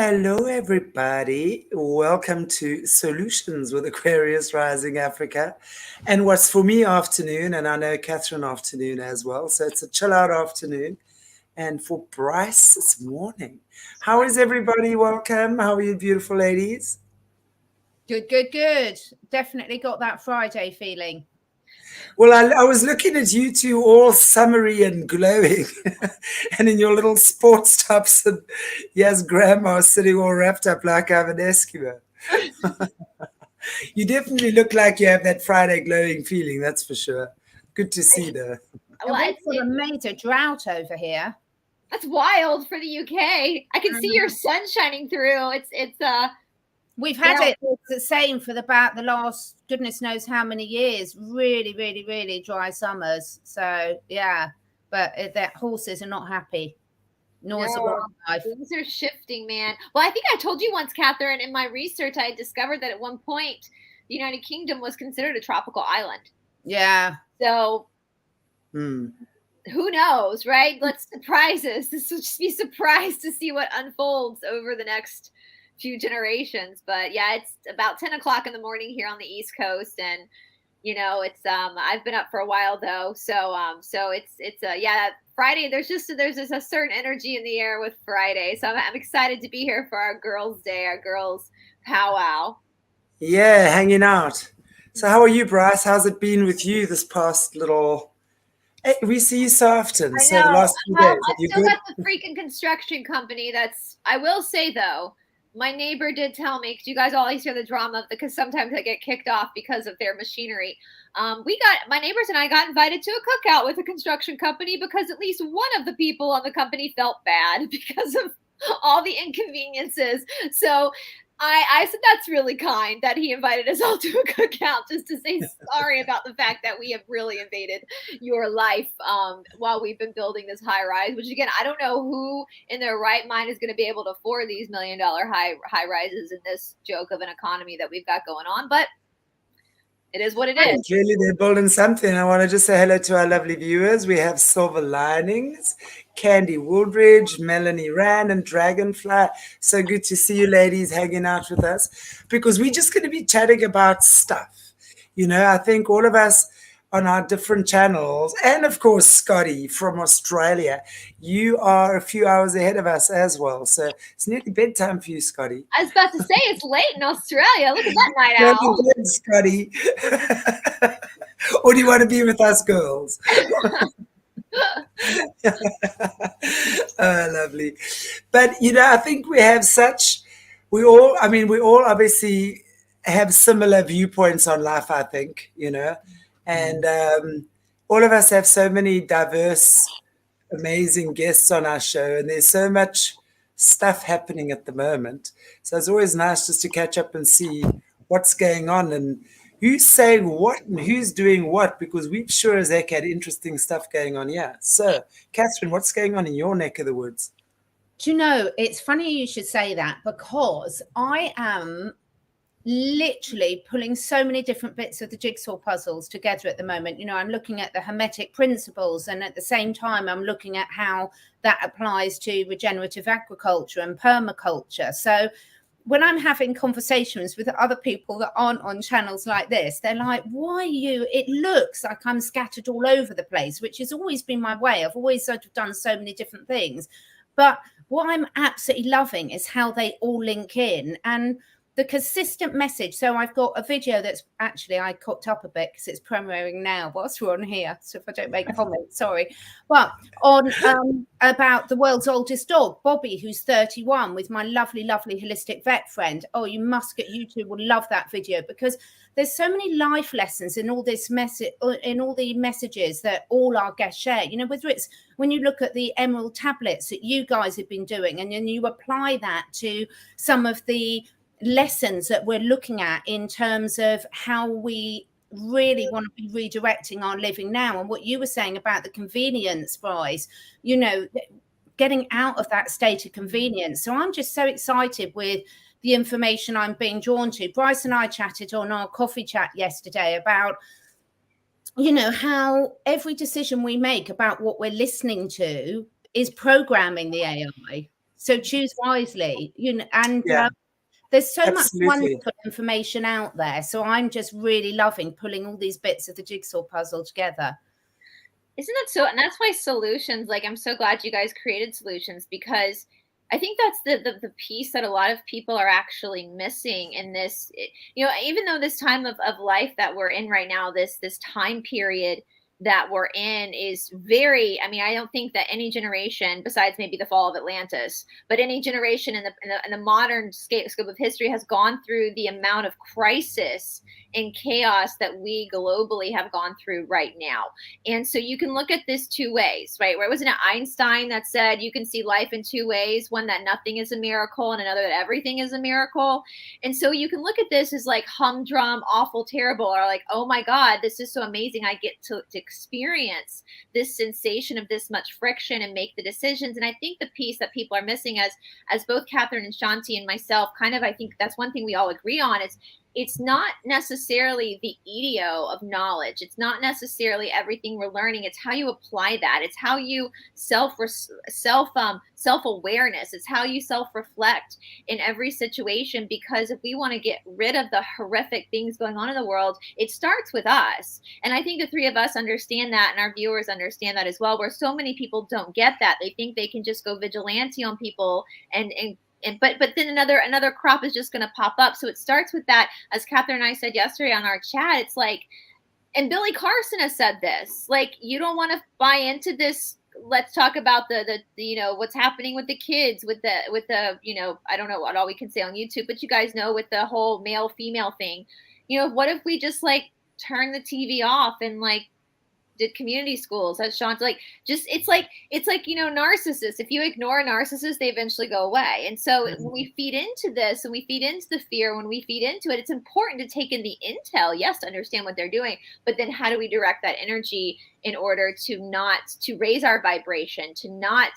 Hello, everybody. Welcome to Solutions with Aquarius Rising Africa. And what's for me afternoon, and I know Catherine afternoon as well. So it's a chill out afternoon. And for Brice, it's morning. How is everybody? Welcome. How are you, beautiful ladies? Good. Definitely got that Friday feeling. Well, I was looking at you two all summery and glowing, and in your little sports tops, and yes, grandma sitting all wrapped up like I'm an Eskimo. You definitely look like you have that Friday glowing feeling, that's for sure. Good to see though. Well, we've got a major drought over here. That's wild for the UK. I can see your sun shining through. We've had it the same for about the last goodness knows how many years. Really dry summers. So yeah, but the horses are not happy. Nor is the wildlife. Things are shifting, man. Well, I think I told you once, Catherine, in my research, I discovered that at one point the United Kingdom was considered a tropical island. Yeah. So who knows, right? Let's surprise us. This will just be surprised to see what unfolds over the next few generations. But yeah, it's about 10 o'clock in the morning here on the East Coast, and it's I've been up for a while though, so it's Friday. There's a certain energy in the air with Friday, so I'm excited to be here for our girls' day, our girls' powwow. Yeah, hanging out. So how are you, Brice? How's it been with you this past little? Hey, we see you so often. So the last few days, I still got the freaking construction company. I will say though, my neighbor did tell me, because you guys always hear the drama, because sometimes I get kicked off because of their machinery. My neighbors and I got invited to a cookout with a construction company because at least one of the people on the company felt bad because of all the inconveniences. So I said that's really kind that he invited us all to a cookout, just to say sorry about the fact that we have really invaded your life while we've been building this high rise, which again, I don't know who in their right mind is going to be able to afford these $1 million high rises in this joke of an economy that we've got going on, but it is what it is. Clearly, they're building something. I want to just say hello to our lovely viewers. We have Silver Linings, Candy Woodridge, Melanie Rand, and Dragonfly. So good to see you ladies hanging out with us, because we're just going to be chatting about stuff. I think all of us on our different channels, and of course, Scotty from Australia, you are a few hours ahead of us as well. So it's nearly bedtime for you, Scotty. I was about to say, it's late in Australia. Look at that night owl. Good, Scotty. Or do you want to be with us girls? Oh, lovely. But, I think we all obviously have similar viewpoints on life, I think, and all of us have so many diverse, amazing guests on our show, and there's so much stuff happening at the moment. So it's always nice just to catch up and see what's going on and who's saying what and who's doing what, because we've sure as heck had interesting stuff going on here. So, Catherine, what's going on in your neck of the woods? Do you know, it's funny you should say that, because I am literally pulling so many different bits of the jigsaw puzzles together at the moment. I'm looking at the Hermetic principles, and at the same time I'm looking at how that applies to regenerative agriculture and permaculture. So when I'm having conversations with other people that aren't on channels like this, they're like, it looks like I'm scattered all over the place, which has always been my way. I've always sort of done so many different things, but what I'm absolutely loving is how they all link in and the consistent message. So I've got a video that's actually, I cocked up a bit because it's premiering now whilst we're on here. So if I don't make comments, sorry. But on about the world's oldest dog, Bobby, who's 31, with my lovely holistic vet friend. Oh, you two will love that video, because there's so many life lessons in all this in all the messages that all our guests share. Whether it's when you look at the emerald tablets that you guys have been doing, and then you apply that to some of the lessons that we're looking at in terms of how we really want to be redirecting our living now. And what you were saying about the convenience, Brice, getting out of that state of convenience. So I'm just so excited with the information I'm being drawn to. Brice and I chatted on our coffee chat yesterday about how every decision we make about what we're listening to is programming the AI. So choose wisely, and Yeah, there's so much absolutely. wonderful information out there. So I'm just really loving pulling all these bits of the jigsaw puzzle together. Isn't that so? And that's why solutions, like, I'm so glad you guys created solutions, because I think that's the piece that a lot of people are actually missing in this. Even though this time of life that we're in right now, this time period that we're in is very, I mean, I don't think that any generation, besides maybe the fall of Atlantis, but any generation in the modern scope of history has gone through the amount of crisis and chaos that we globally have gone through right now. And so you can look at this two ways, right? Where wasn't it Einstein that said you can see life in two ways, one that nothing is a miracle and another that everything is a miracle. And so you can look at this as like humdrum, awful, terrible, or like, oh my God, this is so amazing. I get to experience this sensation of this much friction and make the decisions. And I think the piece that people are missing, as both Catherine and Chanti and myself, kind of, I think that's one thing we all agree on, is it's not necessarily the EDO of knowledge. It's not necessarily everything we're learning. It's how you apply that. It's how you self-awareness. It's how you self-reflect in every situation, because if we want to get rid of the horrific things going on in the world, it starts with us. And I think the three of us understand that, and our viewers understand that as well, where so many people don't get that. They think they can just go vigilante on people but then another crop is just going to pop up. So it starts with that. As Catherine and I said yesterday on our chat, it's like, and Billy Carson has said this, like, you don't want to buy into this. Let's talk about the what's happening with the kids, with the I don't know what all we can say on YouTube, but you guys know, with the whole male female thing. What if we just like turn the TV off and like did community schools, as Sean's like, just it's like narcissists. If you ignore a narcissist, they eventually go away. And so when we feed into this and we feed into the fear, when we feed into it, it's important to take in the intel, yes, to understand what they're doing, but then how do we direct that energy in order to raise our vibration, to not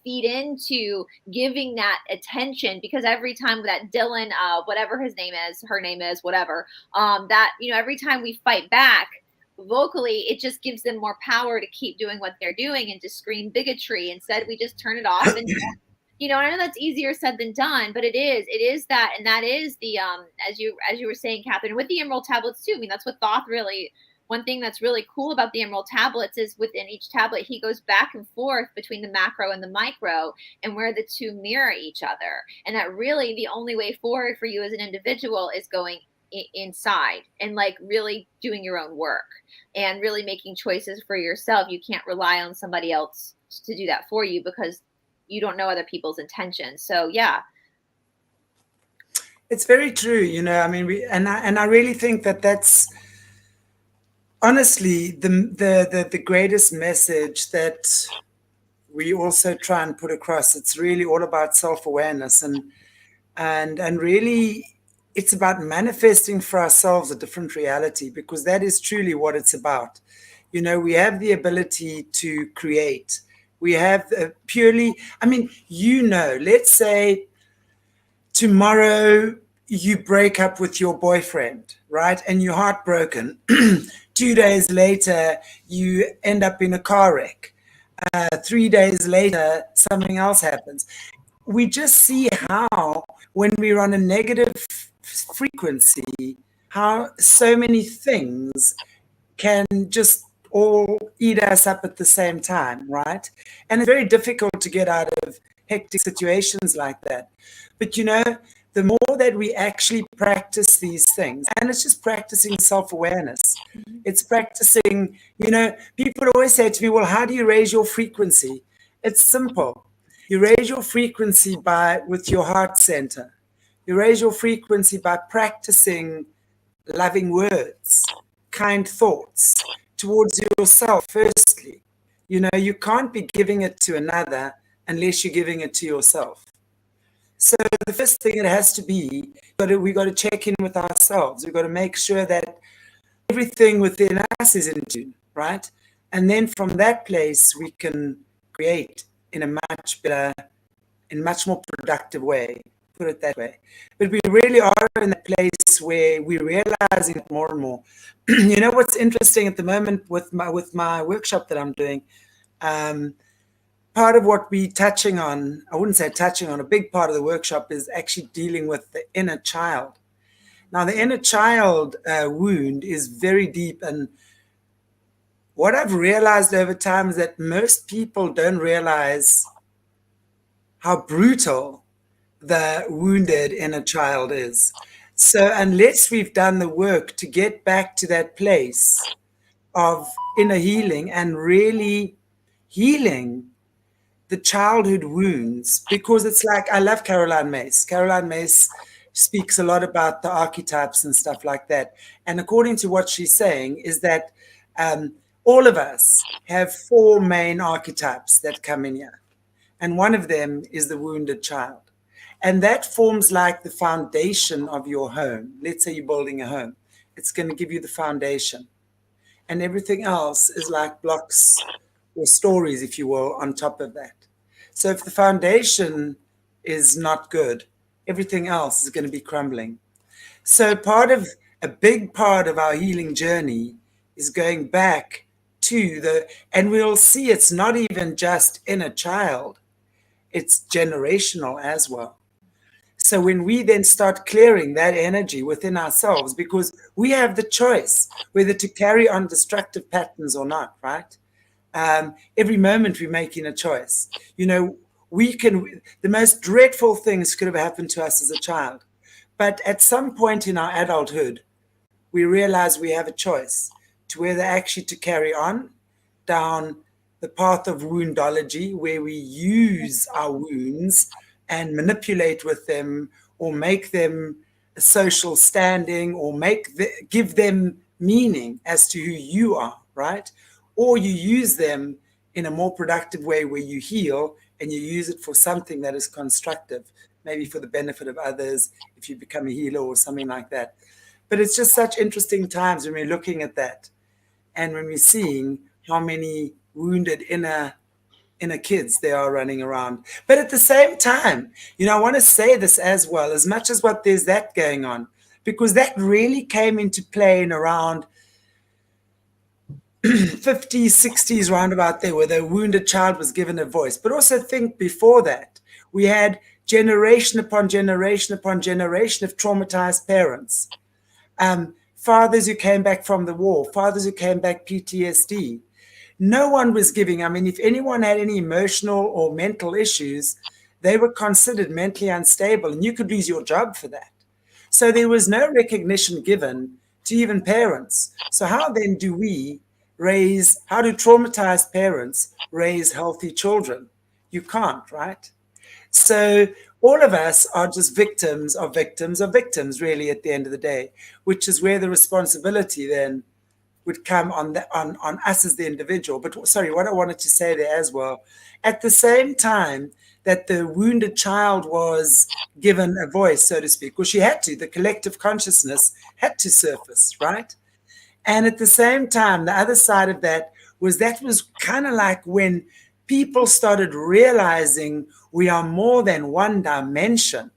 feed into giving that attention? Because every time that Dylan, whatever his name is, her name is, whatever, that every time we fight back vocally, it just gives them more power to keep doing what they're doing and to scream bigotry. Instead, we just turn it off. And I know that's easier said than done, but it is that. And that is the as you were saying, Catherine, with the emerald tablets too. I mean, that's what Thoth really, one thing that's really cool about the emerald tablets is within each tablet, he goes back and forth between the macro and the micro, and where the two mirror each other. And that really the only way forward for you as an individual is going inside and like really doing your own work and really making choices for yourself. You can't rely on somebody else to do that for you, because you don't know other people's intentions. So yeah, it's very true. I mean, I really think that that's honestly the greatest message that we also try and put across. It's really all about self-awareness and really it's about manifesting for ourselves a different reality, because that is truly what it's about. We have the ability to create. We have let's say tomorrow you break up with your boyfriend, right? And you're heartbroken. 2 days later, you end up in a car wreck. 3 days later, something else happens. We just see how, when we're on a negative frequency, how so many things can just all eat us up at the same time, right? And it's very difficult to get out of hectic situations like that. But the more that we actually practice these things, and it's just practicing self-awareness, it's practicing, people always say to me, well, how do you raise your frequency? It's simple. You raise your frequency with your heart center. You raise your frequency by practicing loving words, kind thoughts towards yourself, firstly. You can't be giving it to another unless you're giving it to yourself. So the first thing it has to be, we got to check in with ourselves. We've got to make sure that everything within us is in tune, right? And then from that place, we can create in a much better, in much more productive way, put it that way. But we really are in a place where we're realizing it more and more. What's interesting at the moment with my workshop that I'm doing, part of what we're touching on, I wouldn't say touching on, a big part of the workshop is actually dealing with the inner child. Now, the inner child wound is very deep. And what I've realized over time is that most people don't realize how brutal the wounded inner child is. So unless we've done the work to get back to that place of inner healing and really healing the childhood wounds, because it's like, I love Caroline Myss. Caroline Myss speaks a lot about the archetypes and stuff like that. And according to what she's saying is that all of us have 4 main archetypes that come in here. And one of them is the wounded child. And that forms like the foundation of your home. Let's say you're building a home. It's going to give you the foundation. And everything else is like blocks or stories, if you will, on top of that. So if the foundation is not good, everything else is going to be crumbling. So a big part of our healing journey is going back to and we'll see it's not even just inner child, it's generational as well. So when we then start clearing that energy within ourselves, because we have the choice whether to carry on destructive patterns or not, right? Every moment we're making a choice. The most dreadful things could have happened to us as a child. But at some point in our adulthood, we realize we have a choice to whether actually to carry on down the path of woundology, where we use our wounds and manipulate with them or make them a social standing or give them meaning as to who you are, right? Or you use them in a more productive way where you heal and you use it for something that is constructive, maybe for the benefit of others, if you become a healer or something like that. But it's just such interesting times when we're looking at that and when we're seeing how many wounded inner kids there are running around. But at the same time, I want to say this as well, as much as what there's that going on, because that really came into play in around 50s, 60s, roundabout there, where the wounded child was given a voice. But also think before that, we had generation upon generation upon generation of traumatized parents. Fathers who came back from the war, fathers who came back PTSD. No one was giving. I mean, if anyone had any emotional or mental issues, they were considered mentally unstable, and you could lose your job for that. So there was no recognition given to even parents. So how then do traumatized parents raise healthy children? You can't, right? So all of us are just victims of victims of victims, really, at the end of the day, which is where the responsibility then would come on us as the individual. But sorry, what I wanted to say there as well, at the same time that the wounded child was given a voice, so to speak, well, the collective consciousness had to surface, right? And at the same time, the other side of that was kind of like when people started realizing we are more than one dimension.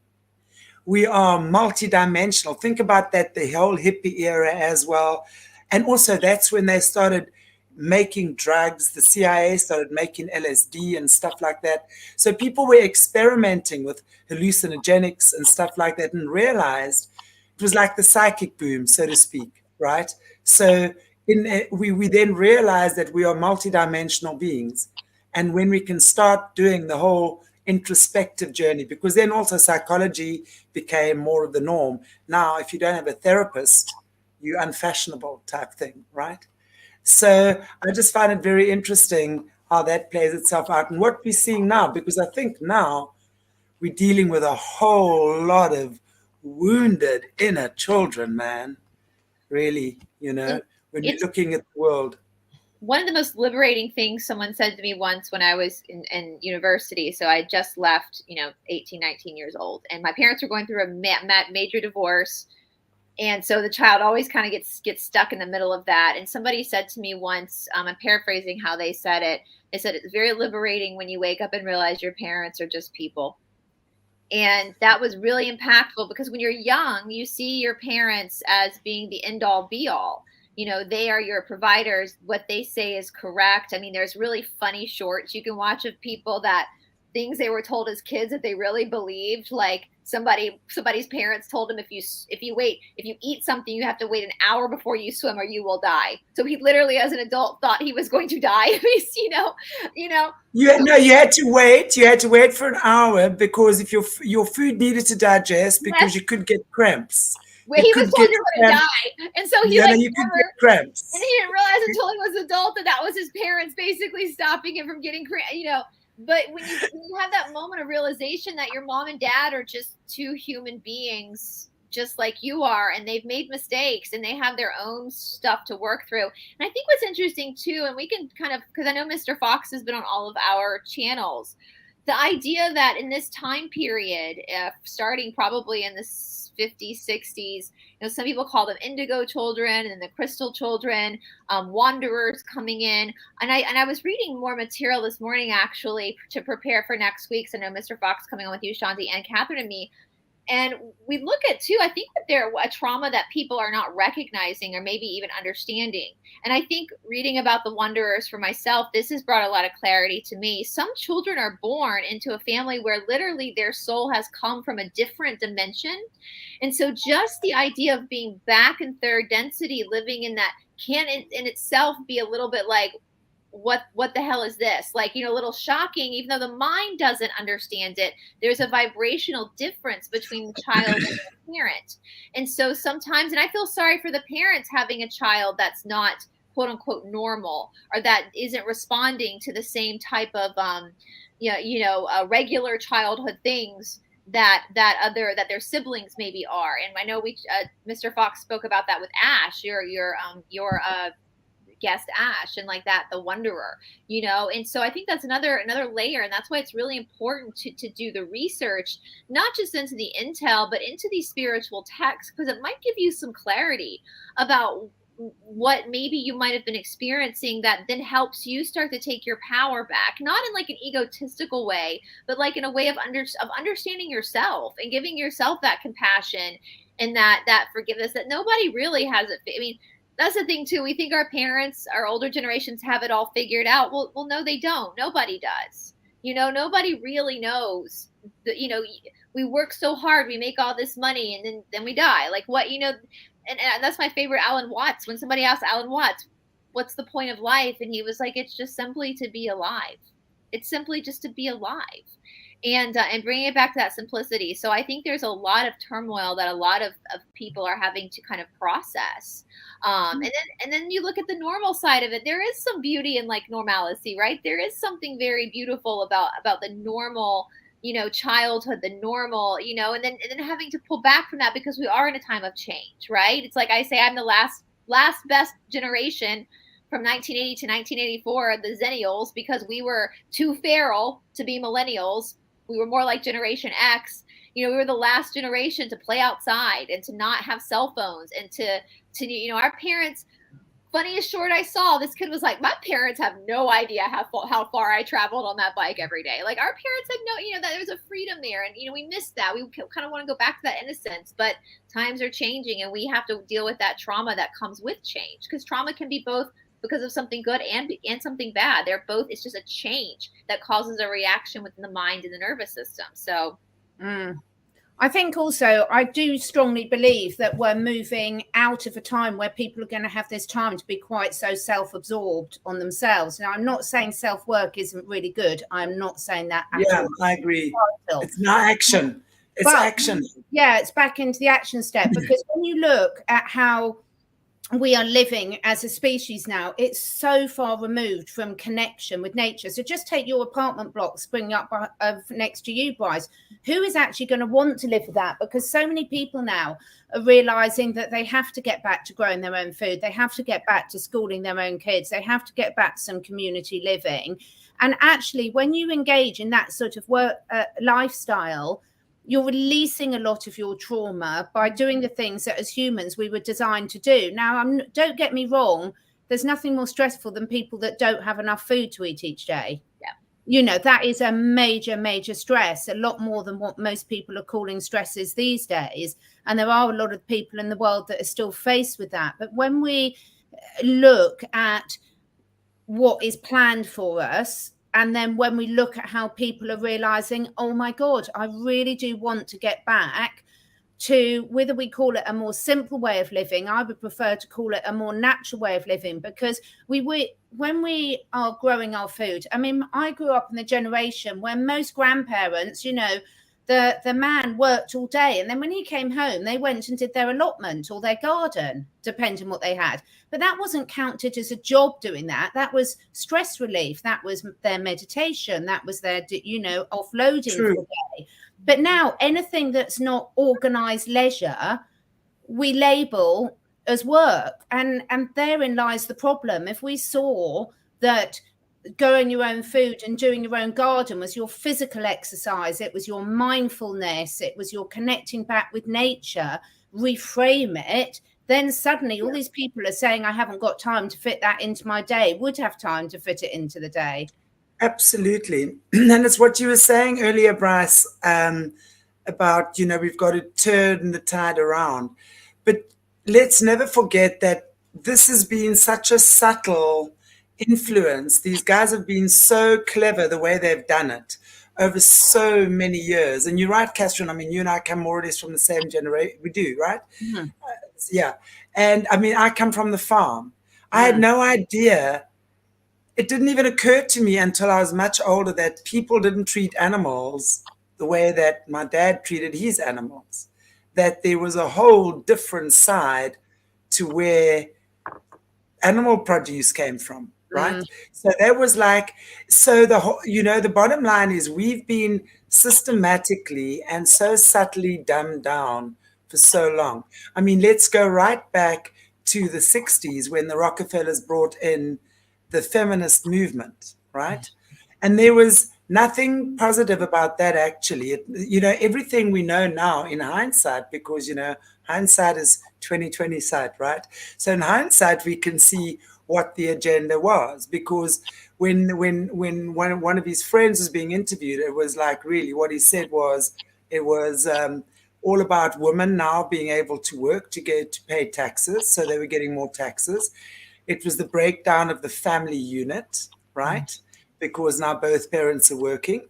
We are multidimensional. Think about that, the whole hippie era as well. And also that's when they started making drugs. The CIA started making LSD and stuff like that. So people were experimenting with hallucinogenics and stuff like that and realized it was like the psychic boom, so to speak, right? So we then realized that we are multidimensional beings. And when we can start doing the whole introspective journey, because then also psychology became more of the norm. Now, if you don't have a therapist, you're unfashionable type thing, right? So I just find it very interesting how that plays itself out and what we're seeing now, because I think now we're dealing with a whole lot of wounded inner children, man. Really, when you're looking at the world. One of the most liberating things someone said to me once when I was in university, so I just left, 18, 19 years old, and my parents were going through a major divorce. And so the child always kind of gets stuck in the middle of that. And somebody said to me once, I'm paraphrasing how they said it. They said, it's very liberating when you wake up and realize your parents are just people. And that was really impactful because when you're young, you see your parents as being the end all be all. they are your providers. What they say is correct. I mean, there's really funny shorts you can watch of people that things they were told as kids that they really believed, like somebody's parents told him if you eat something, you have to wait an hour before you swim or you will die. So he literally, as an adult, thought he was going to die. At least, You had to wait. You had to wait for an hour because if your food needed to digest, because you could get cramps. Well, he was told you were going to die, and so he you could get cramps. And he didn't realize until he was an adult that was his parents basically stopping him from getting cramps. But when you have that moment of realization that your mom and dad are just two human beings, just like you are, and they've made mistakes and they have their own stuff to work through. And I think what's interesting too, and we can kind of, because I know Mr. Fox has been on all of our channels, the idea that in this time period, starting probably in the 50s, 60s, some people call them indigo children and the crystal children, wanderers coming in. And I was reading more material this morning, actually, to prepare for next week. So I know Mr. Fox coming on with you, Chanti, and Catherine and me. And we look at, too, I think that they're a trauma that people are not recognizing or maybe even understanding. And I think reading about the wanderers for myself, this has brought a lot of clarity to me. Some children are born into a family where literally their soul has come from a different dimension. And so just the idea of being back in third density, living in that, can in itself be a little bit like, what the hell is this? Like, a little shocking, even though the mind doesn't understand it. There's a vibrational difference between the child and the parent. And so sometimes, and I feel sorry for the parents having a child that's not quote unquote normal, or that isn't responding to the same type of regular childhood things that their siblings maybe are. And I know Mr. Fox spoke about that with Ash, your guest Ash, and like that, the Wanderer, and so I think that's another layer, and that's why it's really important to do the research, not just into the intel, but into these spiritual texts, because it might give you some clarity about what maybe you might have been experiencing that then helps you start to take your power back, not in like an egotistical way, but like in a way of understanding yourself and giving yourself that compassion and that forgiveness that nobody really has it. I mean, that's the thing too. We think our parents, our older generations, have it all figured out. Well, no, they don't. Nobody does. Nobody really knows. We work so hard, we make all this money, and then we die. Like what, and that's my favorite Alan Watts. When somebody asked Alan Watts, what's the point of life? And he was like, it's just simply to be alive. It's simply just to be alive. And bringing it back to that simplicity. So I think there's a lot of turmoil that a lot of people are having to kind of process. And then you look at the normal side of it. There is some beauty in like normalcy, right? There is something very beautiful about the normal, childhood, the normal, and then having to pull back from that because we are in a time of change, right? It's like I say, I'm the last best generation from 1980 to 1984, the Zennials, because we were too feral to be millennials. We were more like Generation X. We were the last generation to play outside and to not have cell phones and to our parents. Funniest short I saw, this kid was like, my parents have no idea how far I traveled on that bike every day. Like our parents had no, that there was a freedom there, and we missed that. We kind of want to go back to that innocence, but times are changing, and we have to deal with that trauma that comes with change, because trauma can be both because of something good and something bad. They're both. It's just a change that causes a reaction within the mind and the nervous system. So. I think also I do strongly believe that we're moving out of a time where people are going to have this time to be quite so self-absorbed on themselves. Now, I'm not saying self-work isn't really good. I'm not saying that at all. I agree. It's not action. It's action. Yeah, it's back into the action step, because when you look at how we are living as a species now, it's so far removed from connection with nature. So just take your apartment block springing up next to you, Brice. Who is actually going to want to live with that? Because so many people now are realizing that they have to get back to growing their own food. They have to get back to schooling their own kids. They have to get back to some community living. And actually, when you engage in that sort of work lifestyle, you're releasing a lot of your trauma by doing the things that as humans we were designed to do. Now, don't get me wrong, there's nothing more stressful than people that don't have enough food to eat each day. Yeah. That is a major, major stress, a lot more than what most people are calling stresses these days. And there are a lot of people in the world that are still faced with that. But when we look at what is planned for us, and then when we look at how people are realizing, oh my God, I really do want to get back to, whether we call it a more simple way of living, I would prefer to call it a more natural way of living, because when we are growing our food, I mean, I grew up in the generation where most grandparents, you know, the man worked all day, and then when he came home, they went and did their allotment or their garden, depending what they had. But that wasn't counted as a job doing that. That was stress relief. That was their meditation. That was their, you know, offloading True. for the day. But now anything that's not organized leisure, we label as work. And therein lies the problem. If we saw that growing your own food and doing your own garden was your physical exercise, it was your mindfulness, it was your connecting back with nature, reframe it, then suddenly all these people are saying, I haven't got time to fit that into my day, would have time to fit it into the day. Absolutely. And it's what you were saying earlier, Brice, about, you know, we've got to turn the tide around. But let's never forget that this has been such a subtle influence. These guys have been so clever the way they've done it over so many years. And you're right, Catherine. I mean, you and I come more or less from the same generation. We do, right? Mm-hmm. Yeah. And I mean, I come from the farm. I had no idea. It didn't even occur to me until I was much older that people didn't treat animals the way that my dad treated his animals, that there was a whole different side to where animal produce came from, right? So that was like, so the whole, you know, the bottom line is we've been systematically and so subtly dumbed down for so long. I mean, let's go right back to the 60s when the Rockefellers brought in the feminist movement, right? And there was nothing positive about that, actually. You know, everything we know now in hindsight, because, you know, hindsight is 2020 sight, right? So in hindsight, we can see what the agenda was, because when one of his friends was being interviewed, it was like, really what he said was, it was all about women now being able to work to get to pay taxes. So they were getting more taxes. It was the breakdown of the family unit, right? Because now both parents are working.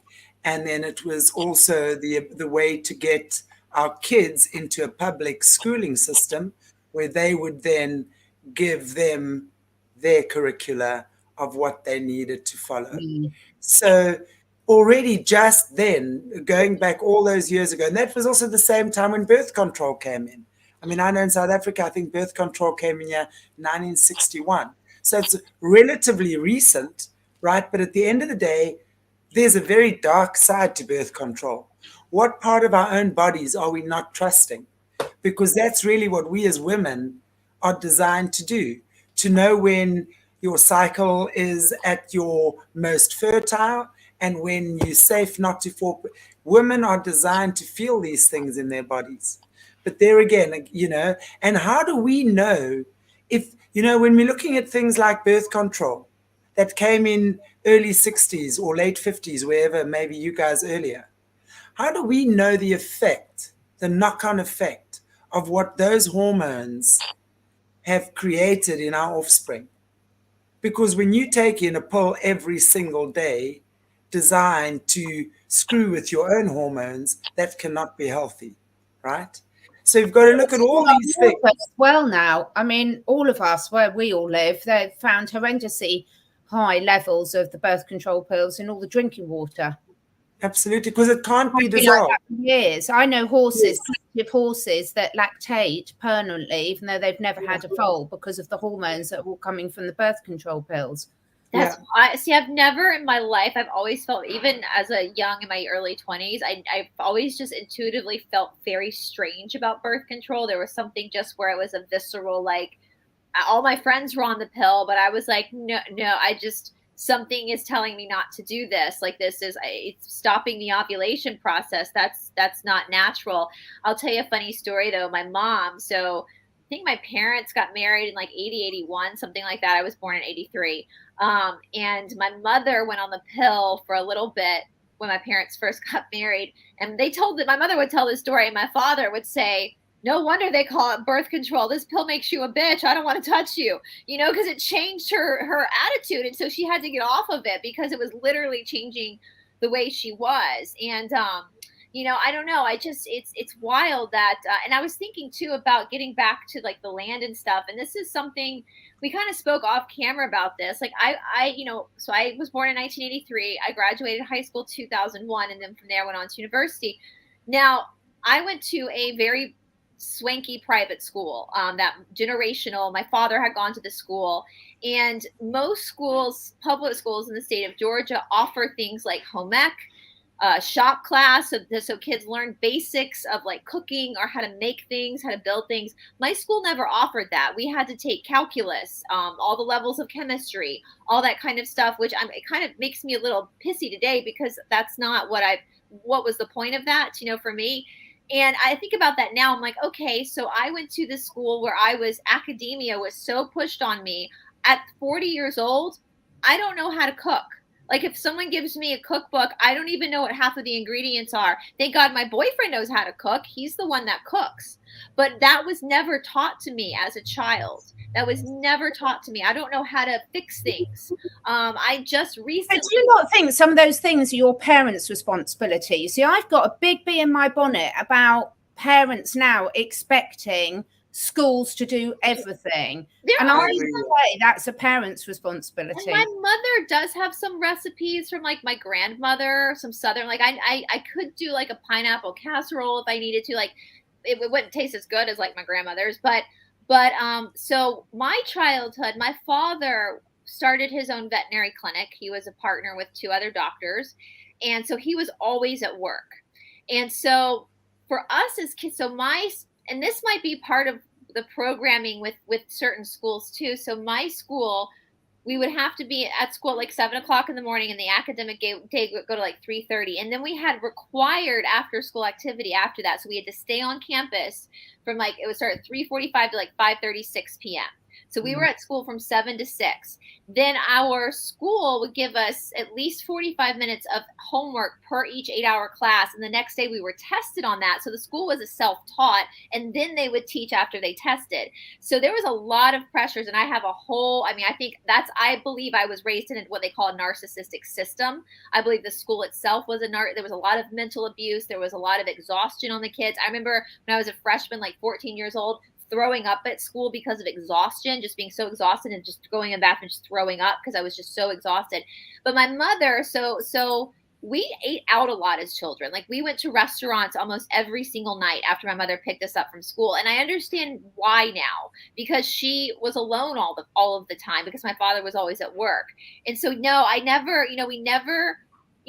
And then it was also the way to get our kids into a public schooling system where they would then give them their curricula of what they needed to follow. So already just then, going back all those years ago, and that was also the same time when birth control came in. I mean, I know in South Africa, I think birth control came in 1961. So it's relatively recent, right? But at the end of the day, there's a very dark side to birth control. What part of our own bodies are we not trusting? Because that's really what we as women are designed to do, to know when your cycle is at your most fertile and when you're safe not to fall. Women are designed to feel these things in their bodies. But there again, you know, and how do we know if, you know, when we're looking at things like birth control that came in early 60s or late 50s, wherever, maybe you guys earlier, how do we know the effect, the knock-on effect of what those hormones have created in our offspring? Because when you take in a pill every single day designed to screw with your own hormones, that cannot be healthy, right? So you've got to look at all these things. Well, now, I mean, all of us where we all live, they've found horrendously high levels of the birth control pills in all the drinking water. Absolutely, because it can't be dissolved. Like for years. I know horses, plenty of horses that lactate permanently, even though they've never had a foal, because of the hormones that are all coming from the birth control pills. That's I see. I've never in my life. I've always felt, even as a young in my early 20s, I've always just intuitively felt very strange about birth control. There was something just where it was a visceral, like, all my friends were on the pill, but I was like, no, I just, something is telling me not to do this. Like, this is, it's stopping the ovulation process. That's not natural. I'll tell you a funny story though. My mom, so I think my parents got married in like 80, 81, something like that. I was born in 83. And my mother went on the pill for a little bit when my parents first got married. And they told that my mother would tell this story, and my father would say, No wonder they call it birth control. This pill makes you a bitch. I don't want to touch you, because it changed her attitude. And so she had to get off of it because it was literally changing the way she was. And, I don't know. It's wild that, and I was thinking too about getting back to like the land and stuff. And this is something we kind of spoke off camera about this. Like so I was born in 1983. I graduated high school 2001. And then from there I went on to university. Now I went to a very swanky private school, that generational. My father had gone to the school, and most schools, public schools in the state of Georgia, offer things like home ec, shop class, so kids learn basics of like cooking or how to make things, how to build things. My school never offered that. We had to take calculus, all the levels of chemistry, all that kind of stuff, which it kind of makes me a little pissy today because that's not what was the point of that, for me. And I think about that now. I'm like, okay, so I went to this school where academia was so pushed on me. At 40 years old, I don't know how to cook. Like if someone gives me a cookbook, I don't even know what half of the ingredients are. Thank God my boyfriend knows how to cook. He's the one that cooks. But that was never taught to me as a child. That was never taught to me. I don't know how to fix things. I just recently. But do you not think some of those things are your parents' responsibility? You see, I've got a big bee in my bonnet about parents now expecting schools to do everything. And I say that's a parent's responsibility. And my mother does have some recipes from like my grandmother, some Southern, like I could do like a pineapple casserole if I needed to. Like it wouldn't taste as good as like my grandmother's, but so my childhood, my father started his own veterinary clinic. He was a partner with 2 other doctors. And so he was always at work. And so for us as kids, and this might be part of the programming with certain schools too. So my school, we would have to be at school at like 7:00 in the morning, and the academic day would go to like 3:30. And then we had required after school activity after that. So we had to stay on campus from like, it would start at 3:45 to like 5:36 p.m. So we were at school from 7 to 6. Then our school would give us at least 45 minutes of homework per each 8-hour class. And the next day we were tested on that. So the school was a self-taught, and then they would teach after they tested. So there was a lot of pressures, and I have I believe I was raised in what they call a narcissistic system. I believe the school itself was there was a lot of mental abuse. There was a lot of exhaustion on the kids. I remember when I was a freshman, like 14 years old, throwing up at school because of exhaustion, just being so exhausted and just going in the bathroom, just throwing up because I was just so exhausted. But my mother, so we ate out a lot as children. Like we went to restaurants almost every single night after my mother picked us up from school. And I understand why now, because she was alone all of the time because my father was always at work. And so no, I never, we never,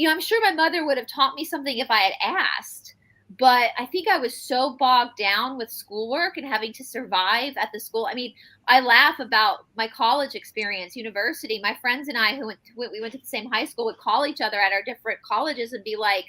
I'm sure my mother would have taught me something if I had asked. But I think I was so bogged down with schoolwork and having to survive at the school. I mean, I laugh about my college experience, university. My friends and I we went to the same high school would call each other at our different colleges and be like,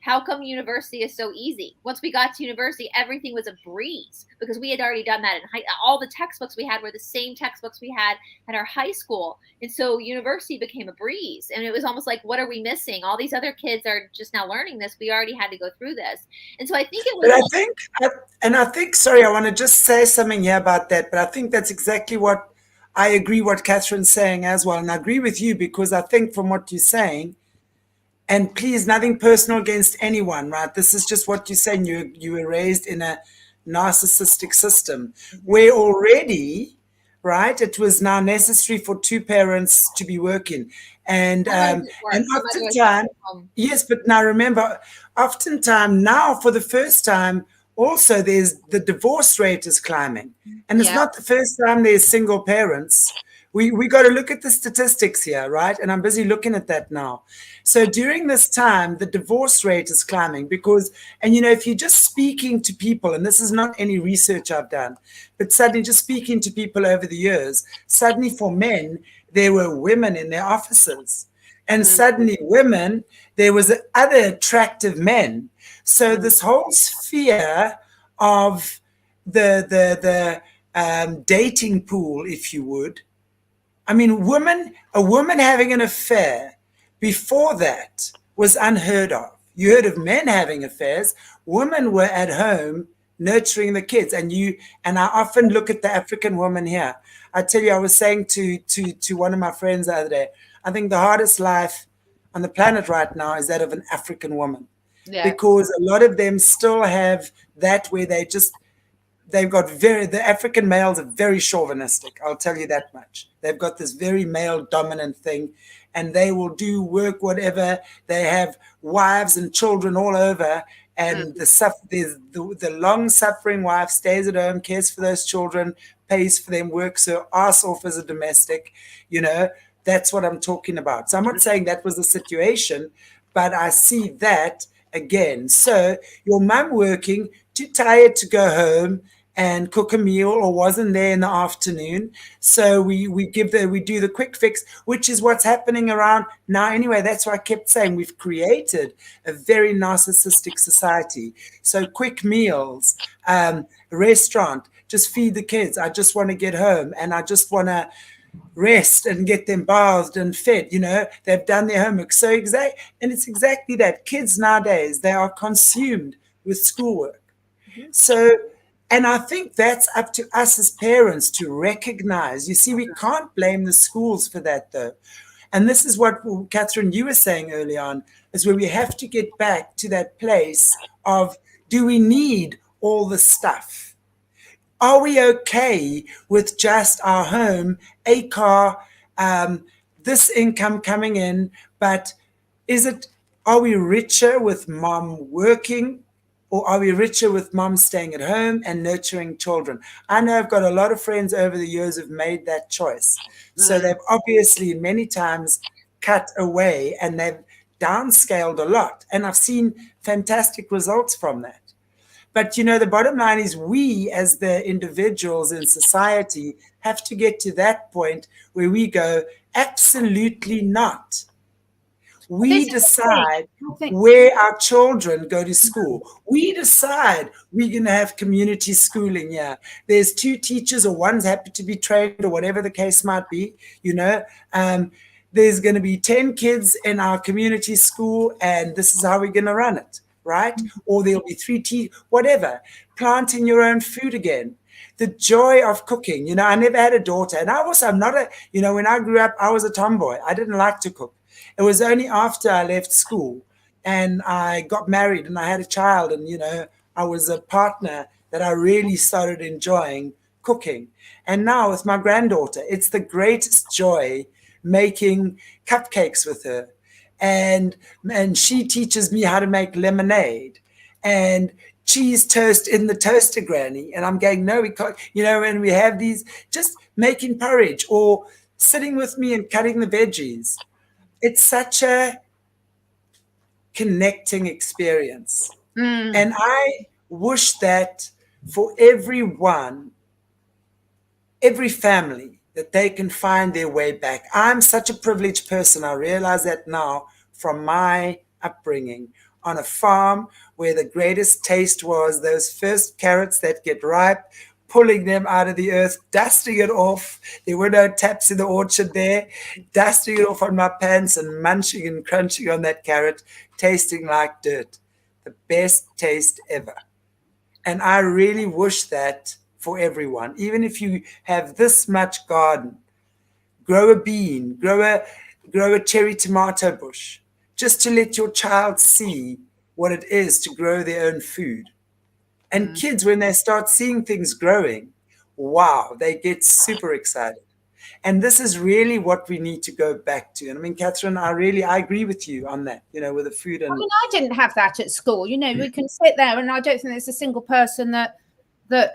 how come university is so easy? Once we got to university, everything was a breeze because we had already done that all the textbooks we had were the same textbooks we had at our high school. And so university became a breeze. And it was almost like, what are we missing? All these other kids are just now learning this. We already had to go through this. And so I think it was. But I think, sorry, I want to just say something here about that. But I think that's exactly what I agree what Catherine's saying as well. And I agree with you because I think from what you're saying, and please, nothing personal against anyone, right? This is just what you're saying. You were raised in a narcissistic system where already, right, it was now necessary for 2 parents to be working. And oftentimes, yes, but now remember, oftentimes now for the first time, also there's the divorce rate is climbing. And it's not the first time there's single parents. We got to look at the statistics here, right? And I'm busy looking at that now. So during this time, the divorce rate is climbing because, and if you're just speaking to people, and this is not any research I've done, but suddenly just speaking to people over the years, suddenly for men, there were women in their offices. And suddenly women, there was other attractive men. So this whole sphere of the dating pool, if you would, I mean, a woman having an affair before that was unheard of. You heard of men having affairs. Women were at home nurturing the kids. And I often look at the African woman here. I tell you, I was saying to one of my friends the other day, I think the hardest life on the planet right now is that of an African woman, because a lot of them still have that where the African males are very chauvinistic. I'll tell you that much. They've got this very male dominant thing, and they will do work, whatever. They have wives and children all over, and the long suffering wife stays at home, cares for those children, pays for them, works her ass off as a domestic. That's what I'm talking about. So I'm not saying that was the situation, but I see that again. So your mum working, too tired to go home and cook a meal, or wasn't there in the afternoon. So we do the quick fix, which is what's happening around now anyway. That's why I kept saying we've created a very narcissistic society. So quick meals, restaurant, just feed the kids. I just want to get home and I just want to rest and get them bathed and fed. They've done their homework. So and it's exactly that. Kids nowadays, they are consumed with schoolwork. So, and I think that's up to us as parents to recognize. You see, we can't blame the schools for that, though. And this is what, Catherine, you were saying early on, is where we have to get back to that place of, do we need all the stuff? Are we okay with just our home, a car, this income coming in? But are we richer with mom working? Or are we richer with mom staying at home and nurturing children? I know I've got a lot of friends over the years who've made that choice. So they've obviously many times cut away and they've downscaled a lot. And I've seen fantastic results from that. But, the bottom line is we as the individuals in society have to get to that point where we go, absolutely not. We decide where our children go to school. We decide we're going to have community schooling here. There's 2 teachers, or one's happy to be trained, or whatever the case might be. There's going to be 10 kids in our community school, and this is how we're going to run it, right? Or there'll be 3 teachers, whatever. Planting your own food again. The joy of cooking. I never had a daughter, and I'm not when I grew up, I was a tomboy. I didn't like to cook. It was only after I left school and I got married and I had a child and, I was a partner that I really started enjoying cooking. And now with my granddaughter, it's the greatest joy making cupcakes with her. And she teaches me how to make lemonade and cheese toast in the toaster, Granny. And I'm going, no, we can't, and we have these, just making porridge or sitting with me and cutting the veggies. It's such a connecting experience. And I wish that for everyone, every family, that they can find their way back. I'm such a privileged person. I realize that now from my upbringing on a farm where the greatest taste was those first carrots that get ripe, pulling them out of the earth, dusting it off. There were no taps in the orchard there, dusting it off on my pants and munching and crunching on that carrot, tasting like dirt. The best taste ever. And I really wish that for everyone. Even if you have this much garden, grow a bean, grow a cherry tomato bush, just to let your child see what it is to grow their own food. And kids, when they start seeing things growing, wow, they get super excited. And this is really what we need to go back to. And I mean, Catherine, I agree with you on that, with the food. And I didn't have that at school. We can sit there and I don't think there's a single person that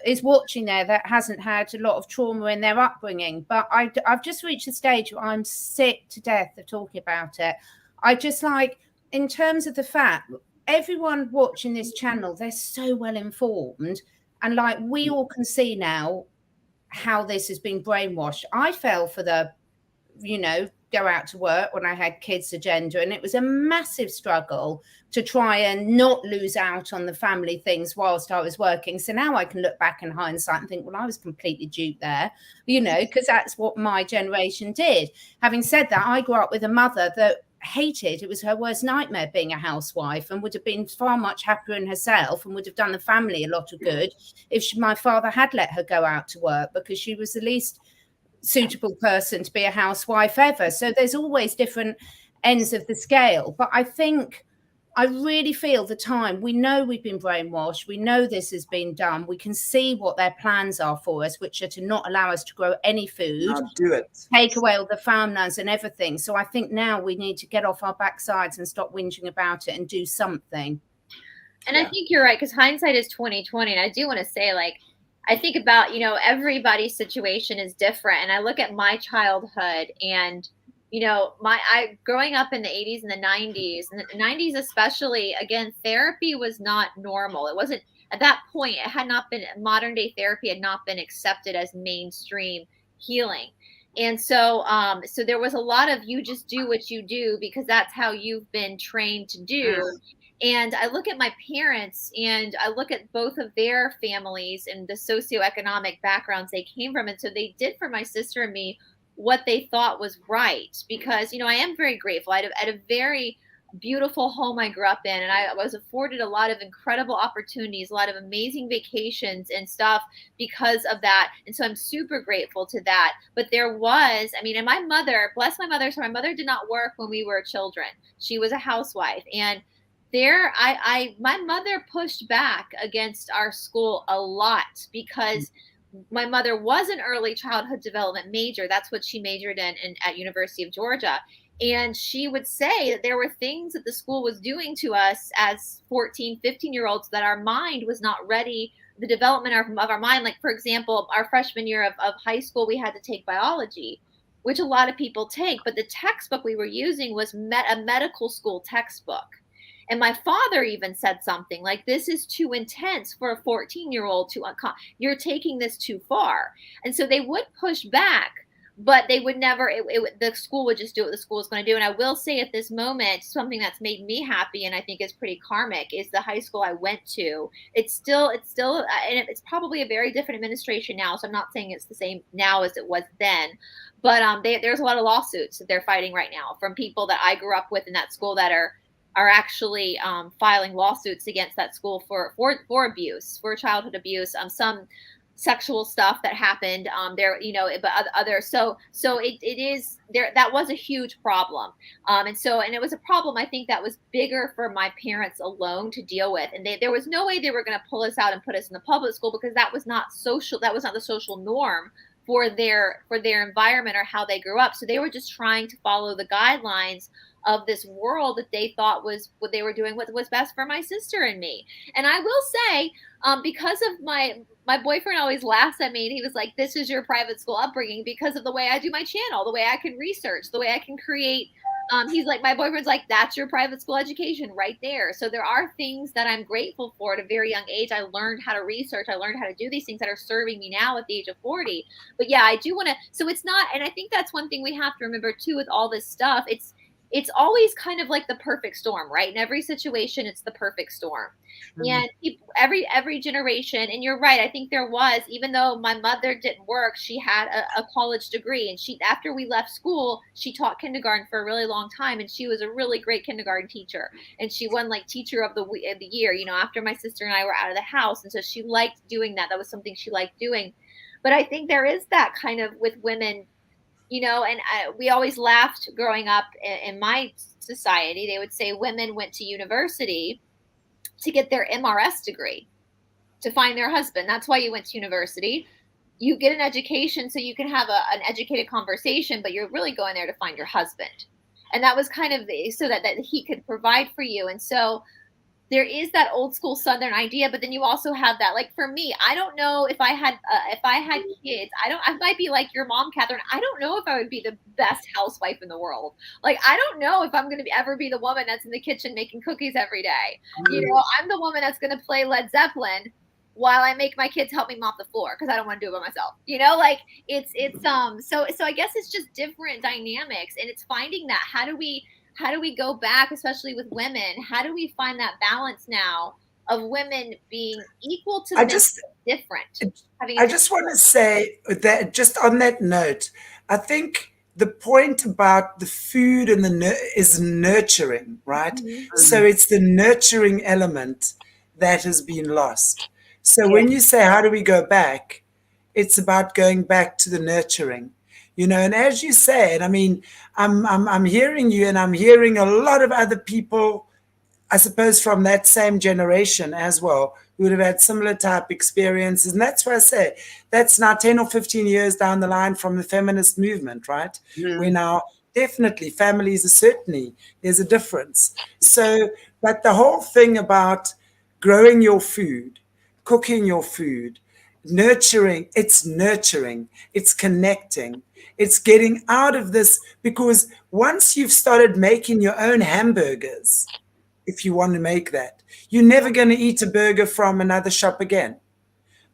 is watching there that hasn't had a lot of trauma in their upbringing. But I've just reached a stage where I'm sick to death of talking about it. I just in terms of the fact, everyone watching this channel, they're so well informed, and we all can see now how this has been brainwashed. I fell for the go out to work when I had kids agenda, and it was a massive struggle to try and not lose out on the family things whilst I was working. So now I can look back in hindsight and think, well, I was completely duped there, because that's what my generation did. Having said that, I grew up with a mother that hated, it was her worst nightmare being a housewife, and would have been far much happier in herself and would have done the family a lot of good if my father had let her go out to work, because she was the least suitable person to be a housewife ever. So there's always different ends of the scale. But I think I really feel the time, we know we've been brainwashed, we know this has been done, we can see what their plans are for us, which are to not allow us to grow any food, not do it, take away all the farmlands and everything. So I think now we need to get off our backsides and stop whinging about it and do something. And I think you're right, because hindsight is 2020. And I do want to say, like, I think about, you know, everybody's situation is different. And I look at my childhood and, you know, I growing up in the 80s and the 90s, and the 90s especially, again, therapy was not normal. It wasn't at that point, it had not been, modern day therapy had not been accepted as mainstream healing. And so so there was a lot of, you just do what you do because that's how you've been trained to do. And I look at my parents and I look at both of their families and the socioeconomic backgrounds they came from. And so they did for my sister and me what they thought was right. Because, you know, I am very grateful. I had a very beautiful home I grew up in, and I was afforded a lot of incredible opportunities, a lot of amazing vacations and stuff because of that. And so I'm super grateful to that. But there was, I mean, and my mother, bless my mother, so my mother did not work when we were children. She was a housewife. And there my mother pushed back against our school a lot because my mother was an early childhood development major. That's what she majored in at University of Georgia. And she would say that there were things that the school was doing to us as 14, 15-year-olds that our mind was not ready, the development of our mind. Like, for example, our freshman year of high school, we had to take biology, which a lot of people take. But the textbook we were using was a medical school textbook. And my father even said something like, this is too intense for a 14-year-old you're taking this too far. And so they would push back, but they would never, the school would just do what the school was going to do. And I will say at this moment, something that's made me happy and I think is pretty karmic is the high school I went to. It's still, and it's probably a very different administration now. So I'm not saying it's the same now as it was then, but there's a lot of lawsuits that they're fighting right now from people that I grew up with in that school that are actually filing lawsuits against that school for abuse, for childhood abuse, some sexual stuff that happened there, you know, but other. So it is there. That was a huge problem. And it was a problem, I think, that was bigger for my parents alone to deal with. And there was no way they were going to pull us out and put us in the public school because that was not social. That was not the social norm for their environment or how they grew up. So they were just trying to follow the guidelines of this world that they thought was what they were doing, what was best for my sister and me. And I will say, because of my boyfriend always laughs at me, and he was like, this is your private school upbringing because of the way I do my channel, the way I can research, the way I can create. He's like, my boyfriend's like, that's your private school education right there. So there are things that I'm grateful for at a very young age. I learned how to research. I learned how to do these things that are serving me now at the age of 40. But yeah, I do want to, so it's not, and I think that's one thing we have to remember too with all this stuff. It's always kind of like the perfect storm, right? In every situation, it's the perfect storm. And every generation, and you're right, I think there was, even though my mother didn't work, she had a college degree. And after we left school, she taught kindergarten for a really long time. And she was a really great kindergarten teacher. And she won like teacher of the year, you know, after my sister and I were out of the house. And so she liked doing that. That was something she liked doing. But I think there is that kind of with women, you know, and we always laughed growing up in my society. They would say women went to university to get their MRS degree, to find their husband. That's why you went to university. You get an education so you can have an educated conversation, but you're really going there to find your husband. And that was kind of so that he could provide for you. And so there is that old school Southern idea, but then you also have that, like for me, I don't know if I had kids, I might be like your mom, Catherine. I don't know if I would be the best housewife in the world. Like, I don't know if I'm going to ever be the woman that's in the kitchen making cookies every day. You know, I'm the woman that's going to play Led Zeppelin while I make my kids help me mop the floor because I don't want to do it by myself. You know, like it's so I guess it's just different dynamics, and it's finding that how do we go back, especially with women? How do we find that balance now of women being equal to different? I just want to say that just on that note, I think the point about the food and is nurturing, right? So it's the nurturing element that has been lost. So when you say, how do we go back? It's about going back to the nurturing, and as you said, I mean, I'm hearing you, and I'm hearing a lot of other people, I suppose, from that same generation as well, who would have had similar type experiences. And that's why I say that's now 10 or 15 years down the line from the feminist movement, right? We're now definitely, families are certainly, there's a difference. So, but the whole thing about growing your food, cooking your food, nurturing, it's connecting, it's getting out of this, because once you've started making your own hamburgers, if you want to make that, you're never going to eat a burger from another shop again,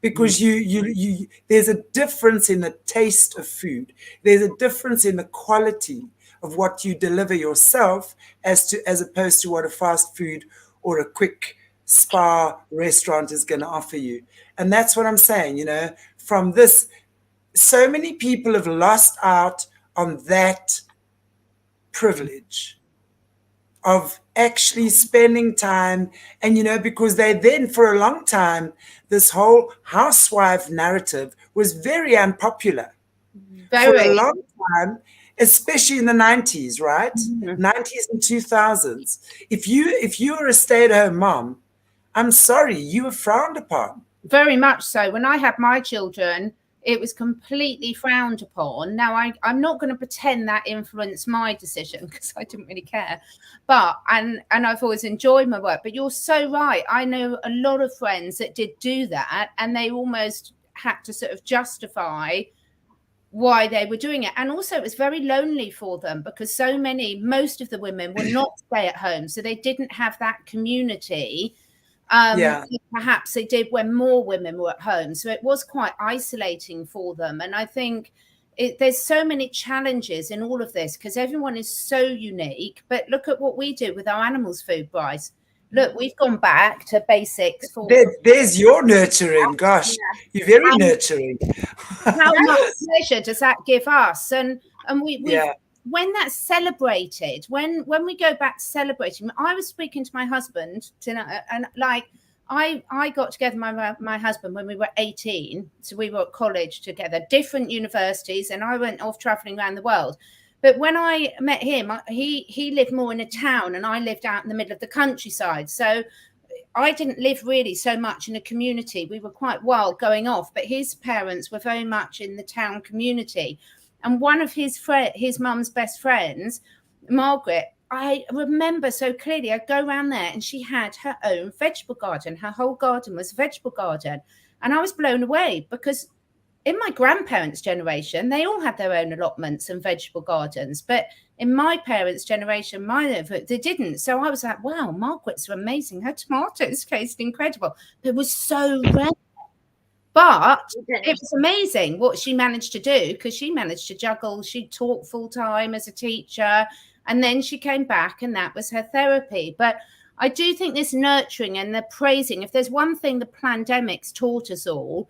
because you there's a difference in the taste of food. There's a difference in the quality of what you deliver yourself as opposed to what a fast food or a quick spa restaurant is going to offer you. And that's what I'm saying, from this, so many people have lost out on that privilege of actually spending time. And, because they then, for a long time, this whole housewife narrative was very unpopular. For a long time, especially in the 90s, right? 90s and 2000s. If you were a stay-at-home mom, I'm sorry, you were frowned upon. Very much so. When I had my children, it was completely frowned upon. Now, I'm not going to pretend that influenced my decision, because I didn't really care. But, and I've always enjoyed my work. But you're so right. I know a lot of friends that did do that, and they almost had to sort of justify why they were doing it. And also it was very lonely for them, because most of the women were not stay at home. So they didn't have that community. Perhaps they did when more women were at home. So it was quite isolating for them. And I think there's so many challenges in all of this, because everyone is so unique. But look at what we do with our animals' food, Brice. Look, we've gone back to basics. There's your nurturing. Gosh, you're very nurturing. How much pleasure does that give us? And we when that's celebrated, when we go back to celebrating, I was speaking to my husband tonight, and like I got together with my husband when we were 18. So we were at college together, different universities, and I went off traveling around the world. But when I met him, he lived more in a town, and I lived out in the middle of the countryside. So I didn't live really so much in a community. We were quite wild going off, but his parents were very much in the town community. And one of his mum's best friends, Margaret, I remember so clearly, I'd go around there and she had her own vegetable garden. Her whole garden was a vegetable garden. And I was blown away, because in my grandparents' generation, they all had their own allotments and vegetable gardens. But in my parents' generation, they didn't. So I was like, wow, Margaret's amazing. Her tomatoes taste incredible. It was so rare. But it was amazing what she managed to do, because she managed to juggle. She taught full time as a teacher, and then she came back, and that was her therapy. But I do think this nurturing and the praising, if there's one thing the pandemic's taught us all,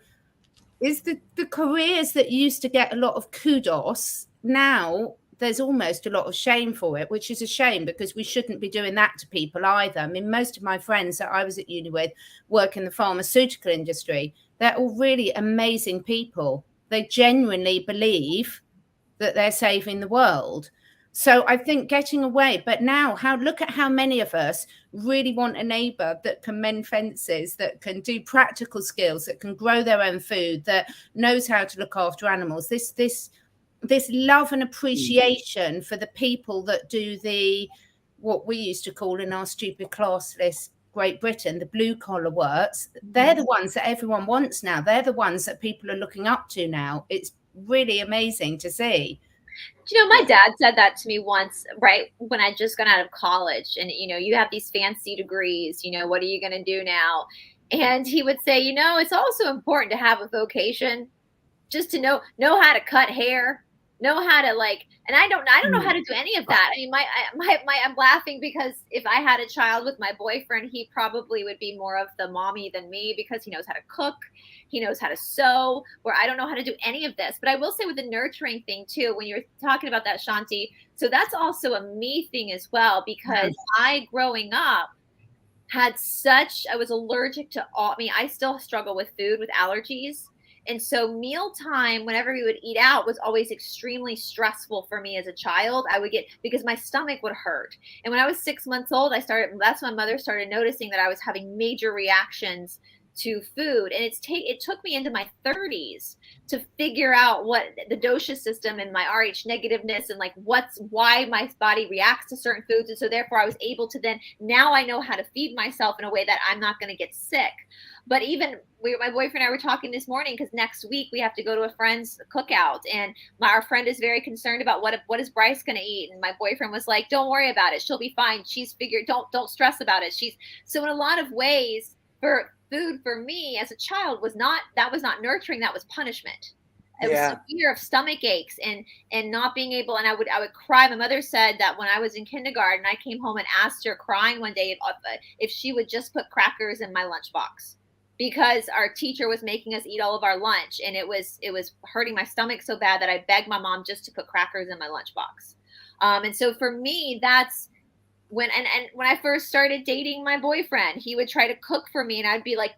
is the careers that used to get a lot of kudos, now there's almost a lot of shame for it, which is a shame, because we shouldn't be doing that to people either. I mean, most of my friends that I was at uni with work in the pharmaceutical industry. They're all really amazing people. They genuinely believe that they're saving the world. So I think getting away, but now look at how many of us really want a neighbor that can mend fences, that can do practical skills, that can grow their own food, that knows how to look after animals. This love and appreciation for the people that do what we used to call in our stupid class list, Great Britain, the blue collar works. They're the ones that everyone wants now. They're the ones that people are looking up to now. It's really amazing to see. My dad said that to me once, right when I just got out of college, and you have these fancy degrees, what are you going to do now? And he would say, it's also important to have a vocation, just to know how to cut hair, know how to like, and I don't know how to do any of that. I mean, I'm laughing because if I had a child with my boyfriend, he probably would be more of the mommy than me because he knows how to cook, he knows how to sew, where I don't know how to do any of this. But I will say with the nurturing thing too, when you're talking about that, Chanti, so that's also a me thing as well, because I, growing up, I was allergic to all, I mean, I still struggle with food, with allergies. And so mealtime, whenever we would eat out, was always extremely stressful for me as a child. I would get, because my stomach would hurt. And when I was 6 months old, that's when my mother started noticing that I was having major reactions to food. And it took me into my 30s to figure out what the dosha system and my RH negativeness and like why my body reacts to certain foods. And so therefore I was able to then, now I know how to feed myself in a way that I'm not going to get sick. But even my boyfriend and I were talking this morning because next week we have to go to a friend's cookout, and our friend is very concerned about what is Brice going to eat. And my boyfriend was like, "Don't worry about it. She'll be fine. She's figured. Don't stress about it." So in a lot of ways, for food for me as a child was not nurturing. That was punishment. It was a fear of stomach aches and not being able. And I would cry. My mother said that when I was in kindergarten, I came home and asked her, crying one day, if she would just put crackers in my lunchbox, because our teacher was making us eat all of our lunch, and it was hurting my stomach so bad that I begged my mom just to put crackers in my lunchbox. And so for me, that's when I first started dating my boyfriend, he would try to cook for me, and I'd be like,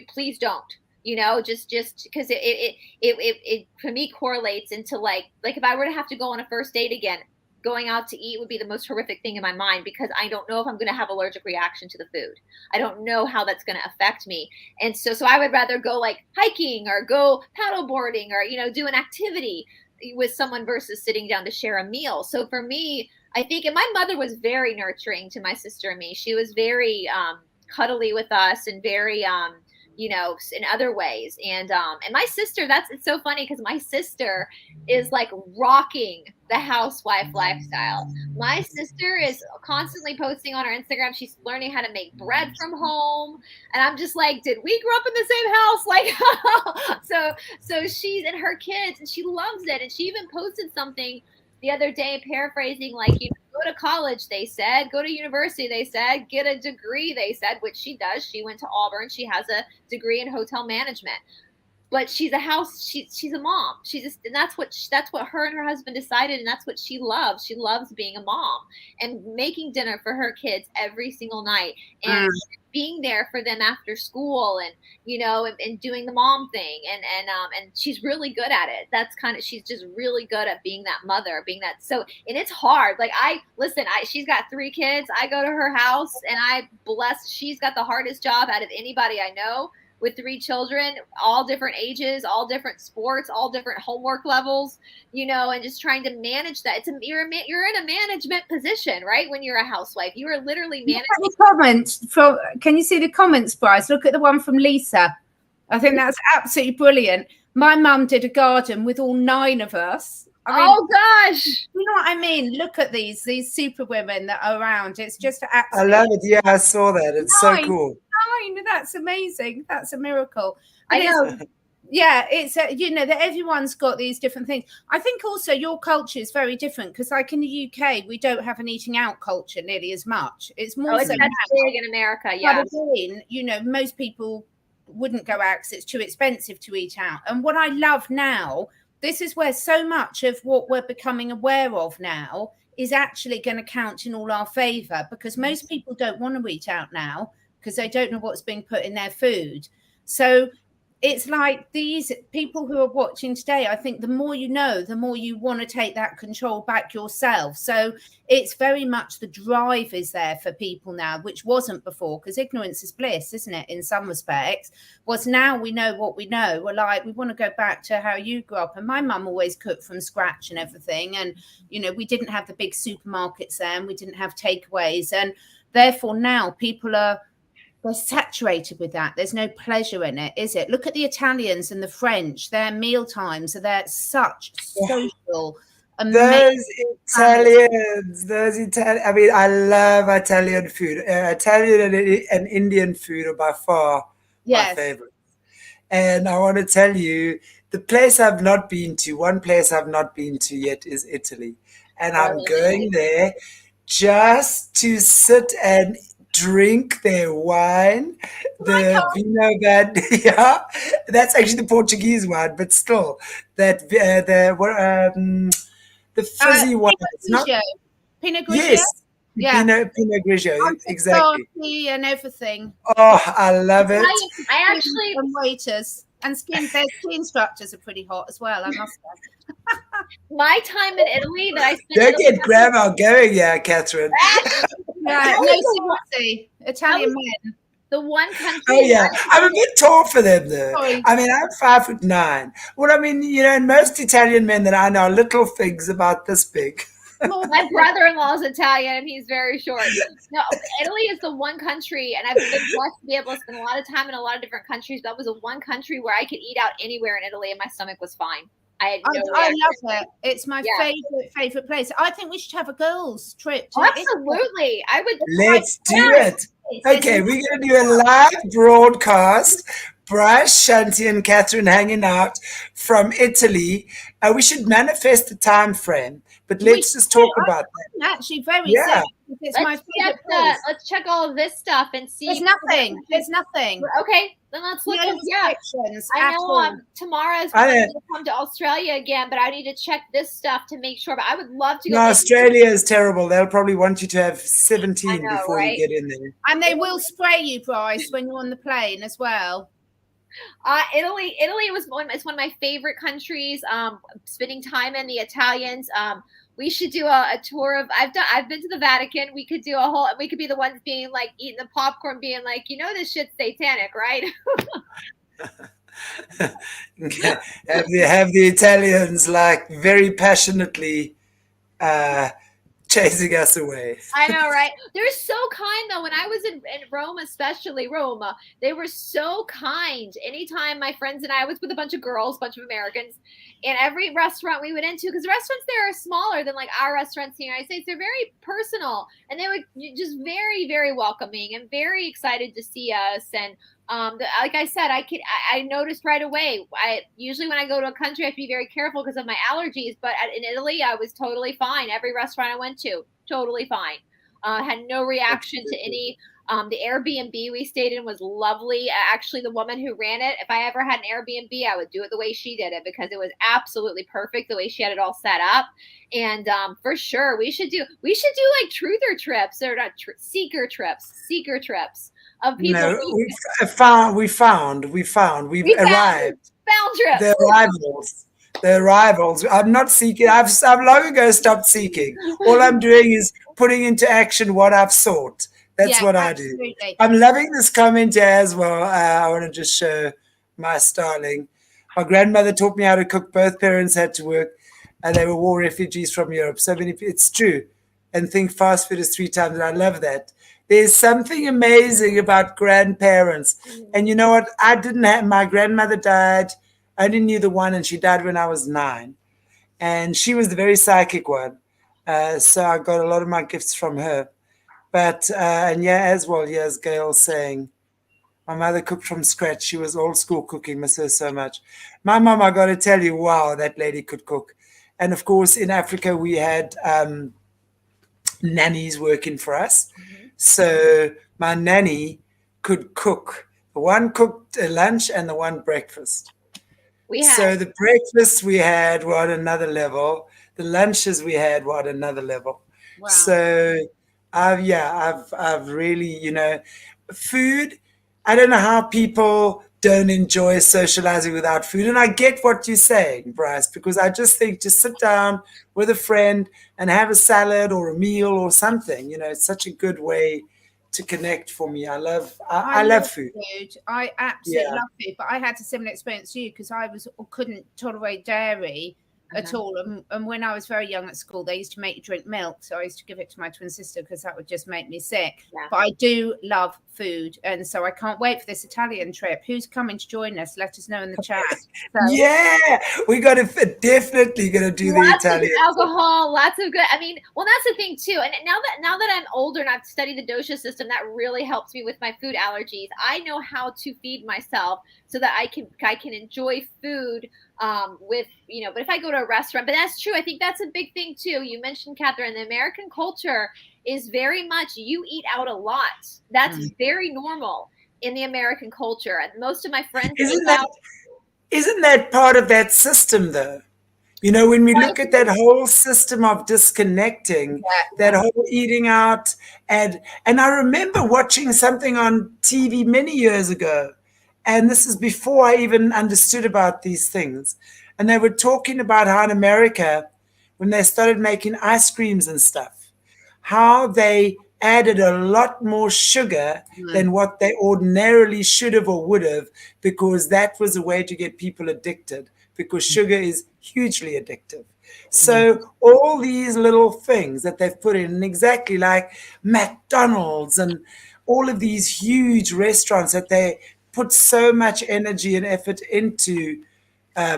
please don't, just because it for me correlates into like if I were to have to go on a first date again, going out to eat would be the most horrific thing in my mind, because I don't know if I'm going to have allergic reaction to the food. I don't know how that's going to affect me. And so I would rather go like hiking or go paddle boarding or, do an activity with someone versus sitting down to share a meal. So for me, I think, and my mother was very nurturing to my sister and me. She was very cuddly with us and very, in other ways. And my sister, it's so funny because my sister is like rocking the housewife lifestyle. My sister is constantly posting on her Instagram. She's learning how to make bread from home. And I'm just like, did we grow up in the same house? Like, so she's and her kids, and she loves it. And she even posted something the other day paraphrasing, like, go to college, they said, go to university, they said, get a degree, they said, which she does. She went to Auburn. She has a degree in hotel management. But she's a mom. And that's what her and her husband decided, and that's what she loves. She loves being a mom and making dinner for her kids every single night and being there for them after school and and doing the mom thing and she's really good at it. She's just really good at being that mother, and it's hard. Like she's got 3 kids. I go to her house and she's got the hardest job out of anybody I know, with 3 children, all different ages, all different sports, all different homework levels, and just trying to manage that. You're in a management position, right? When you're a housewife, you are literally managing. Can you see the comments, Brice? Look at the one from Lisa. I think that's absolutely brilliant. My mum did a garden with all 9 of us. Oh gosh, you know what I mean? Look at these super women that are around. It's just absolutely. I love it. Yeah, I saw that. It's 9. So cool. 9. That's amazing. That's a miracle. I know. Yeah, it's that everyone's got these different things. I think also your culture is very different, because like in the UK, we don't have an eating out culture nearly as much. It's more that's big in America. Yeah, most people wouldn't go out because it's too expensive to eat out. And what I love now, this is where so much of what we're becoming aware of now is actually going to count in all our favor, because most people don't want to eat out now because they don't know what's being put in their food. So it's like these people who are watching today, I think the more you know, the more you want to take that control back yourself. So it's very much the drive is there for people now, which wasn't before, because ignorance is bliss, isn't it? In some respects, was now we know what we know. We're like, we want to go back to how you grew up. And my mum always cooked from scratch and everything. And, we didn't have the big supermarkets then. We didn't have takeaways. And therefore now people they're saturated with that. There's no pleasure in it, is it? Look at the Italians and the French. Their meal times are such social. Those Italians. I mean, I love Italian food. Italian and Indian food are by far my favorite. And I want to tell you, the place I've not been to, one place I've not been to yet is Italy. And I'm going there just to sit and drink their wine, the vino that, yeah, that's actually the Portuguese wine, but still, that the fizzy wine. It's not, Pinot Grigio. yes, Yeah. Pinot Grigio, exactly. And everything. Oh, I love it. I actually and waiters and their ski instructors are pretty hot as well, I must say. My time in Italy that I spent. Don't get grandma going, yeah, Catherine. Yeah, no, seriously, Italian men. The one country. Oh yeah, I'm a bit tall for them though. Sorry. I mean, I'm 5'9". Well, I mean, and most Italian men that I know are little figs about this big. My brother-in-law is Italian and he's very short. No, Italy is the one country, and I've been blessed to be able to spend a lot of time in a lot of different countries. That was the one country where I could eat out anywhere in Italy and my stomach was fine. I love it. It's my favorite place. I think we should have a girls' trip. Absolutely, I would. Let's do it. Okay, we're going to do a live broadcast. Brice, Chanti, and Catherine hanging out from Italy. We should manifest the time frame, but let's just talk about that. Actually, very soon. It's my favorite place. Let's check all of this stuff and see. There's nothing. Okay, then let's look at I know tomorrow's going to come to Australia again, but I need to check this stuff to make sure. But I would love to go. No, Australia is terrible. They'll probably want you to have 17 before you get in there. And they will spray you, Brice, when you're on the plane as well. Italy was one of my favorite countries. Spending time in the Italians. We should do a tour of. I've been to the Vatican. We could do a whole. We could be the ones being like eating the popcorn, being like, this shit's satanic, right? have the Italians like very passionately chasing us away. I know, right? They're so kind, though. When I was in Rome, especially Rome, they were so kind. Anytime my friends and I was with a bunch of girls, a bunch of Americans, and every restaurant we went into, because the restaurants there are smaller than like our restaurants in the United States, they're very personal, and they were just very, very welcoming and very excited to see us. And like I said, I noticed right away. Usually when I go to a country, I have to be very careful because of my allergies. But in Italy, I was totally fine. Every restaurant I went to, totally fine. Had no reaction to any. The Airbnb we stayed in was lovely. Actually, the woman who ran it, if I ever had an Airbnb, I would do it the way she did it because it was absolutely perfect the way she had it all set up. And for sure, we should do like truther trips or not seeker trips of people. No, we've arrived. Found trips. The arrivals. I'm not seeking. I've long ago stopped seeking. All I'm doing is putting into action what I've sought. That's what I do. I'm loving this comment as well. I want to just show my styling. My grandmother taught me how to cook. Both parents had to work, and they were war refugees from Europe. So many. It's true. And think fast food is 3 times. And I love that. There's something amazing about grandparents. And you know what? I didn't have. My grandmother died. I only knew the one, and she died when I was 9. And she was the very psychic one. So I got a lot of my gifts from her. But, and as well, as Gail's saying, my mother cooked from scratch. She was old school cooking, miss her so much. My mom, I got to tell you, wow, that lady could cook. And of course, in Africa, we had nannies working for us. Mm-hmm. So my nanny could cook. The one cooked a lunch and the one breakfast. So the breakfast we had were at another level. The lunches we had were at another level. Wow. So I've really, food. I don't know how people don't enjoy socializing without food. And I get what you're saying, Brice, because I just think to sit down with a friend and have a salad or a meal or something, it's such a good way to connect for me. I love food. I absolutely love food, but I had a similar experience to you because I couldn't tolerate dairy at all. And when I was very young at school, they used to make you drink milk. So I used to give it to my twin sister because that would just make me sick. Yeah. But I do love food. And so I can't wait for this Italian trip. Who's coming to join us? Let us know in the chat. So, we definitely going to do the Italian. Lots of alcohol, lots of good. That's the thing too. And now that I'm older and I've studied the dosha system, that really helps me with my food allergies. I know how to feed myself so that I can enjoy food with, but if I go to a restaurant, but that's true. I think that's a big thing too. You mentioned, Catherine, the American culture is very much, you eat out a lot. That's very normal in the American culture. And most of my friends Isn't that part of that system though? When we look at that whole system of disconnecting, that whole eating out, and I remember watching something on TV many years ago, and this is before I even understood about these things. And they were talking about how in America, when they started making ice creams and stuff, how they added a lot more sugar than what they ordinarily should have or would have, because that was a way to get people addicted, because sugar is hugely addictive. So all these little things that they've put in, exactly like McDonald's and all of these huge restaurants that they put so much energy and effort into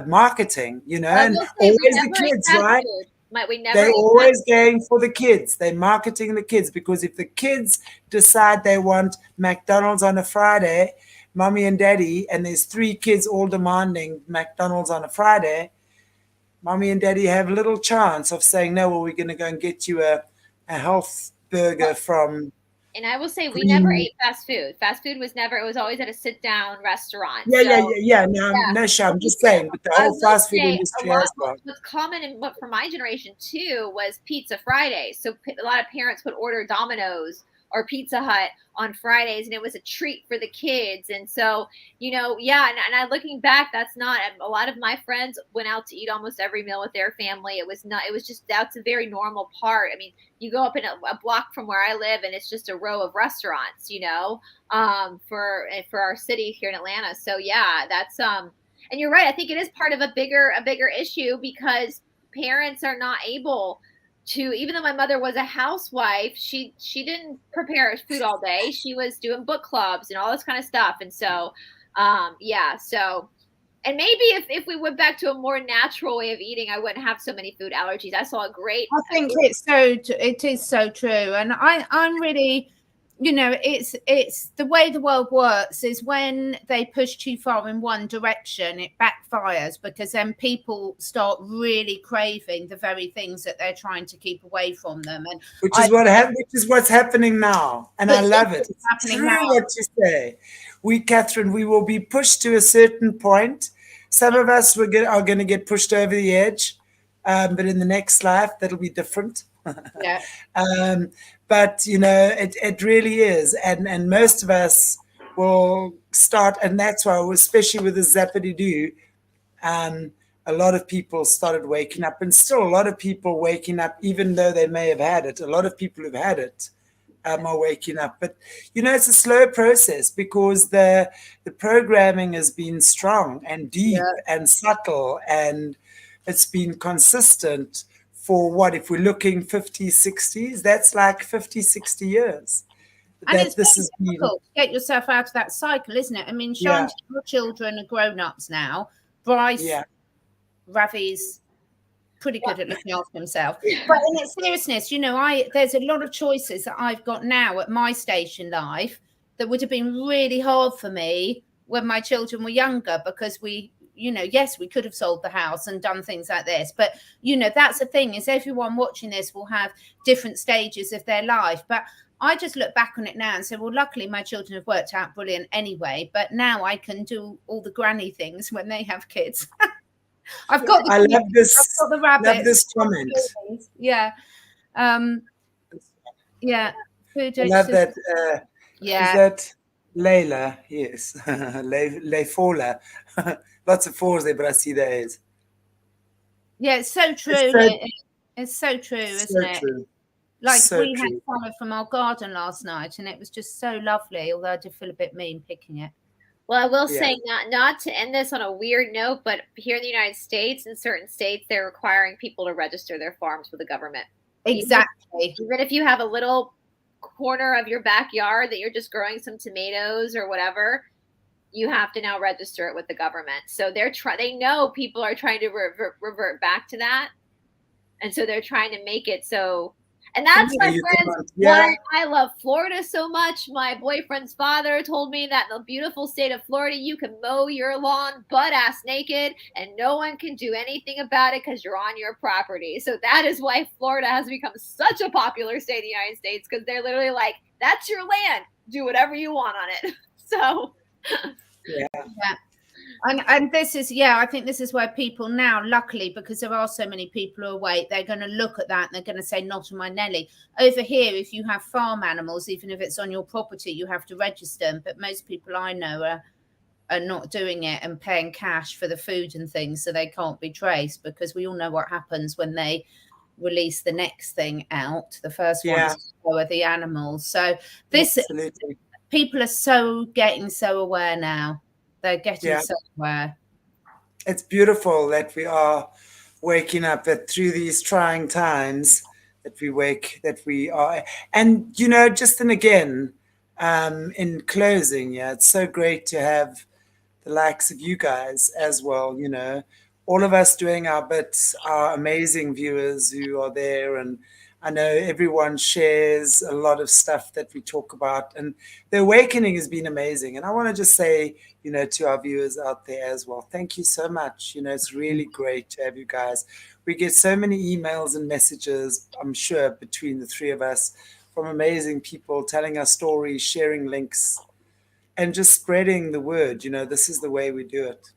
marketing, I and will say, we always the never ate kids, fast right? food. We never They're ate always going for the kids. They're marketing the kids, because if the kids decide they want McDonald's on a Friday, mommy and daddy, and there's 3 kids all demanding McDonald's on a Friday, mommy and daddy have little chance of saying, no, well, we're going to go and get you a health burger from. And I will say, we never Green. ate fast food. Fast food was never, it was always at a sit down restaurant. Yeah. No, sure. I'm just saying, but the I whole will fast food say industry a lot, has gone. what's common in what for my generation too was Pizza Friday. So a lot of parents would order Domino's or Pizza Hut on Fridays, and it was a treat for the kids. And so, and I looking back, that's not, a lot of my friends went out to eat almost every meal with their family. It was not, it was just, that's a very normal part. I mean, you go up in a block from where I live, and it's just a row of restaurants, for our city here in Atlanta. So yeah, that's and you're right. I think it is part of a bigger issue, because parents are not able to, even though my mother was a housewife, she didn't prepare food all day. She was doing book clubs and all this kind of stuff. And so, so, and maybe if we went back to a more natural way of eating, I wouldn't have so many food allergies. I saw a great. I think it is so true. And I'm really, it's the way the world works is when they push too far in one direction, it backfires, because then people start really craving the very things that they're trying to keep away from them. And which is what's happening now, and I love it. It's true what you say. Catherine, we will be pushed to a certain point. Some of us are going to get pushed over the edge, but in the next life, that'll be different. Yeah. But it really is, and most of us will start, and that's why, especially with the Zappity-Doo, a lot of people started waking up, and still a lot of people waking up, even though they may have had it. A lot of people who've had it are waking up, but it's a slow process, because the programming has been strong and deep and subtle, and it's been consistent for what, if we're looking 50s, 60s, that's like 50, 60 years. And it's difficult to get yourself out of that cycle, isn't it? I mean, Chanti, your children are grown-ups now. Brice, Ravi's pretty good at looking after himself. But in its seriousness, there's a lot of choices that I've got now at my stage in life that would have been really hard for me when my children were younger, because yes, we could have sold the house and done things like this. But, that's the thing, is everyone watching this will have different stages of their life. But I just look back on it now and say, well, luckily my children have worked out brilliant anyway. But now I can do all the granny things when they have kids. I've got the rabbits. Love this comment. Yeah. Yeah. I love that. Is that Layla? Yes. Layfola. Lots of fours there, but I see the A's. Yeah, it's so true. It's so true, isn't it? True. Like we had salad from our garden last night, and it was just so lovely, although I did feel a bit mean picking it. Well, I will say, not to end this on a weird note, but here in the United States, in certain states, they're requiring people to register their farms with the government. Exactly. Even if you have a little corner of your backyard that you're just growing some tomatoes or whatever, you have to now register it with the government. So they know people are trying to revert back to that. And so they're trying to make it so. And that's, my You friends, can't. why I love Florida so much. My boyfriend's father told me that in the beautiful state of Florida, you can mow your lawn butt-ass naked and no one can do anything about it because you're on your property. So that is why Florida has become such a popular state in the United States, because they're literally like, that's your land. Do whatever you want on it. So yeah. And this is, yeah, I think this is where people now, luckily, because there are so many people who are awake, they're going to look at that and they're going to say, not on my Nelly. Over here, if you have farm animals, even if it's on your property, you have to register them. But most people I know are not doing it and paying cash for the food and things, so they can't be traced, because we all know what happens when they release the next thing out. The first ones to go are the animals. So this, absolutely. People are getting so aware now. They're getting so aware. It's beautiful that we are waking up, that through these trying times that we are. And, just then again, in closing, it's so great to have the likes of you guys as well, all of us doing our bits, our amazing viewers who are there. And I know everyone shares a lot of stuff that we talk about, and the awakening has been amazing. And I want to just say, to our viewers out there as well, thank you so much. It's really great to have you guys. We get so many emails and messages, I'm sure, between the three of us, from amazing people telling us stories, sharing links, and just spreading the word. This is the way we do it.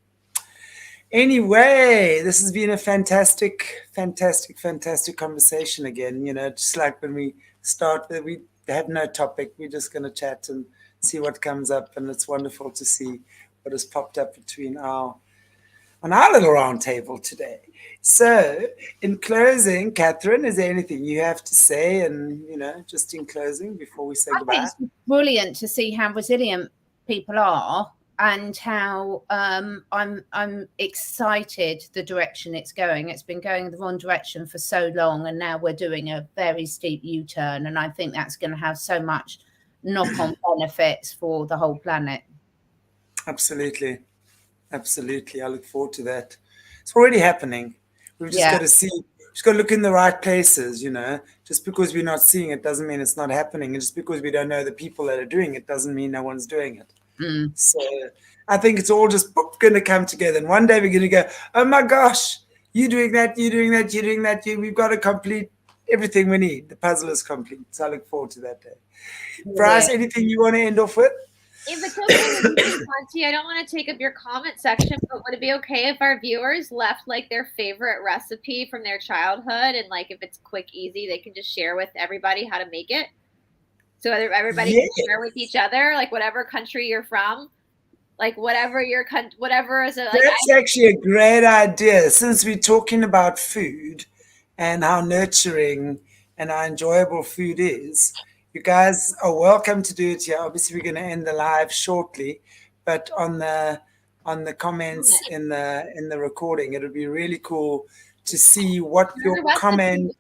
Anyway, this has been a fantastic conversation again. Just like when we start, we have no topic. We're just going to chat and see what comes up. And it's wonderful to see what has popped up on our little round table today. So in closing, Catherine, is there anything you have to say? And, just in closing before we say goodbye. I think it's brilliant to see how resilient people are, and how I'm excited the direction it's going. It's been going the wrong direction for so long, and now we're doing a very steep U-turn, and I think that's going to have so much knock-on benefits for the whole planet. Absolutely. I look forward to that. It's already happening. We've just got to see. Just got to look in the right places. Just because we're not seeing it doesn't mean it's not happening, and just because we don't know the people that are doing it doesn't mean no one's doing it. So I think it's all just going to come together, and one day we're going to go, oh my gosh, you're doing that, we've got to complete everything we need. The puzzle is complete. So I look forward to that day. Brice, anything you want to end off with? If it's okay with you, Chanti, I don't want to take up your comment section, but would it be okay if our viewers left like their favorite recipe from their childhood, and like if it's quick, easy, they can just share with everybody how to make it? So everybody can share with each other, like whatever country you're from, like whatever is it. Like, that's actually a great idea. Since we're talking about food and how nurturing and how enjoyable food is, you guys are welcome to do it here. Obviously, we're going to end the live shortly, but on the comments in the recording, it would be really cool to see what your comment.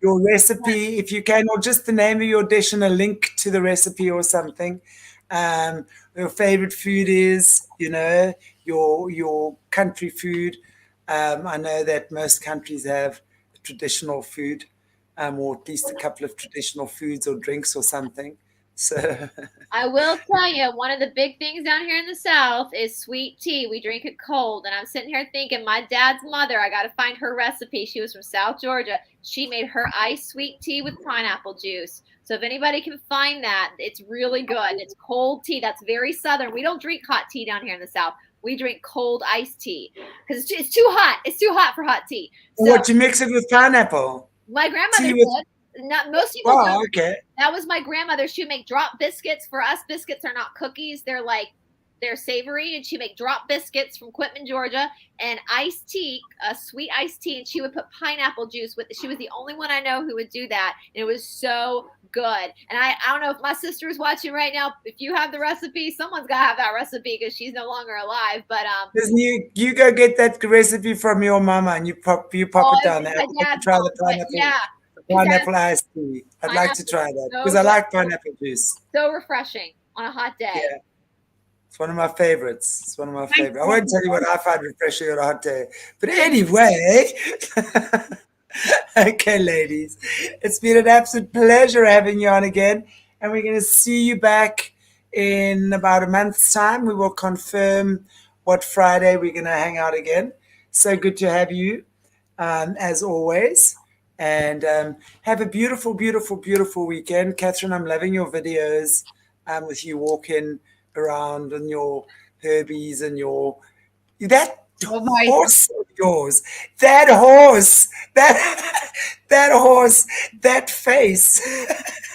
Your recipe, if you can, or just the name of your dish and a link to the recipe or something. Your favorite food is, your country food. I know that most countries have traditional food, or at least a couple of traditional foods or drinks or something. So I will tell you, one of the big things down here in the South is sweet tea. We drink it cold. And I'm sitting here thinking, my dad's mother, I got to find her recipe. She was from South Georgia. She made her iced sweet tea with pineapple juice. So if anybody can find that, it's really good. It's cold tea. That's very Southern. We don't drink hot tea down here in the South. We drink cold iced tea because it's too hot. It's too hot for hot tea. So, what, you mix it with pineapple? My grandmother did. Not most people. Oh, okay. That was my grandmother. She would make drop biscuits. For us, biscuits are not cookies. They're savory, and she make drop biscuits from Quitman, Georgia, and iced tea, a sweet iced tea, and she would put pineapple juice with it. She was the only one I know who would do that, and it was so good. And I don't know if my sister is watching right now. If you have the recipe, someone's got to have that recipe because she's no longer alive. But you go get that recipe from your mama and you pop it down there. Try the pineapple. Yeah. Pineapple iced tea. I'd like to try that because I like pineapple juice. So refreshing on a hot day. Yeah. It's one of my favorites. I won't tell you what I find refreshing on a hot day. But anyway, Okay, ladies, it's been an absolute pleasure having you on again, and we're going to see you back in about a month's time. We will confirm what Friday we're going to hang out again. So good to have you, as always. And have a beautiful, beautiful, beautiful weekend. Catherine, I'm loving your videos with you walking around and your herbies and your that Oh my, horse of yours, that horse, that that horse, that face.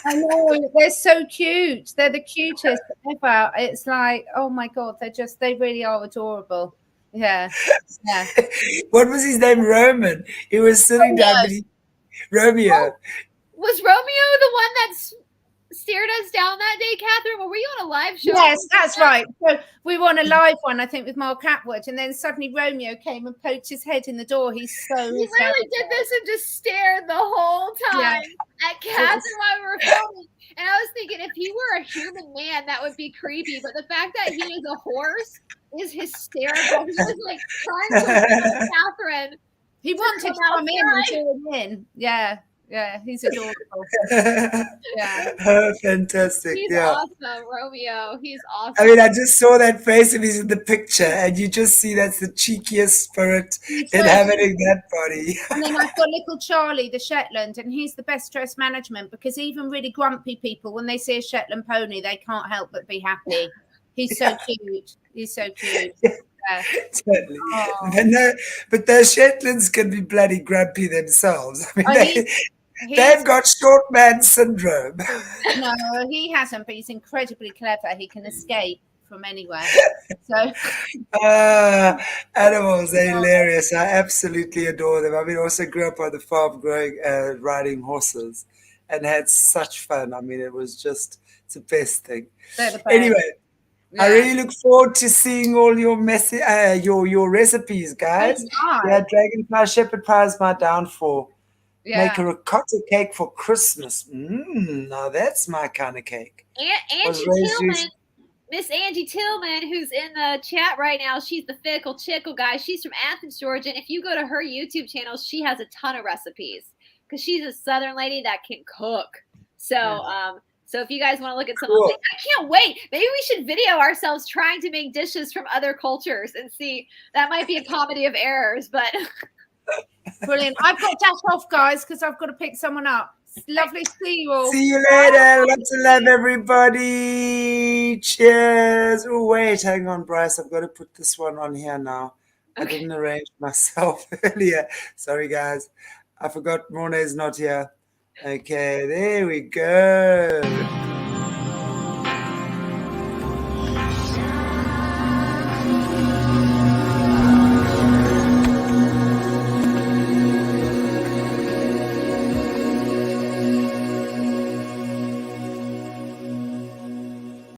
I know, they're so cute. They're the cutest ever. It's like, oh my God, they really are adorable. Yeah. Yeah. What was his name? Roman. He was sitting down, but Romeo. Was Romeo the one that steered us down that day, Catherine? Were we on a live show? Yes, that's right. So we were on a live one, I think, with Mark Atwood, and then suddenly Romeo came and poked his head in the door. He's so He literally hysterical. did this and just stared the whole time at Catherine while we were filming. And I was thinking, if he were a human man, that would be creepy. But the fact that he is a horse is hysterical. He was like trying to tell Catherine. He wanted to come in and join in. Yeah. Yeah, he's adorable. Yeah. Oh, fantastic. He's Yeah. awesome, Romeo. He's awesome. I mean, I just saw that face of his in the picture, and you just see that's the cheekiest spirit inhabiting that body. And then I've got little Charlie, the Shetland, and he's the best dressed management because even really grumpy people, when they see a Shetland pony, they can't help but be happy. He's so cute. He's so cute. Yeah. Totally. Oh. But those Shetlands can be bloody grumpy themselves. I mean, Oh, they've got short man syndrome. No, he hasn't, but he's incredibly clever. He can escape from anywhere. So Animals are hilarious. I absolutely adore them. I mean, I also grew up on the farm riding horses and had such fun. I mean, it's the best thing. Anyway, I really look forward to seeing all your your recipes, guys. Yeah, dragonfly shepherd pie is my downfall. Yeah. Make a ricotta cake for Christmas. Now that's my kind of cake. Angie Tillman, Miss Angie Tillman, who's in the chat right now, she's the Fickle Chickle guy. She's from Athens, Georgia. And if you go to her YouTube channel, she has a ton of recipes because she's a Southern lady that can cook. So, so if you guys want to look at some, cool. I can't wait. Maybe we should video ourselves trying to make dishes from other cultures and see. That might be a comedy of errors, but. Brilliant. I've got to dash off, guys, because I've got to pick someone up. It's lovely to see you all. See you later. Lots of love, everybody. Cheers. Oh, wait, hang on, Brice. I've got to put this one on here now. I didn't arrange myself earlier. Sorry, guys. I forgot Mornay's not here. Okay, there we go.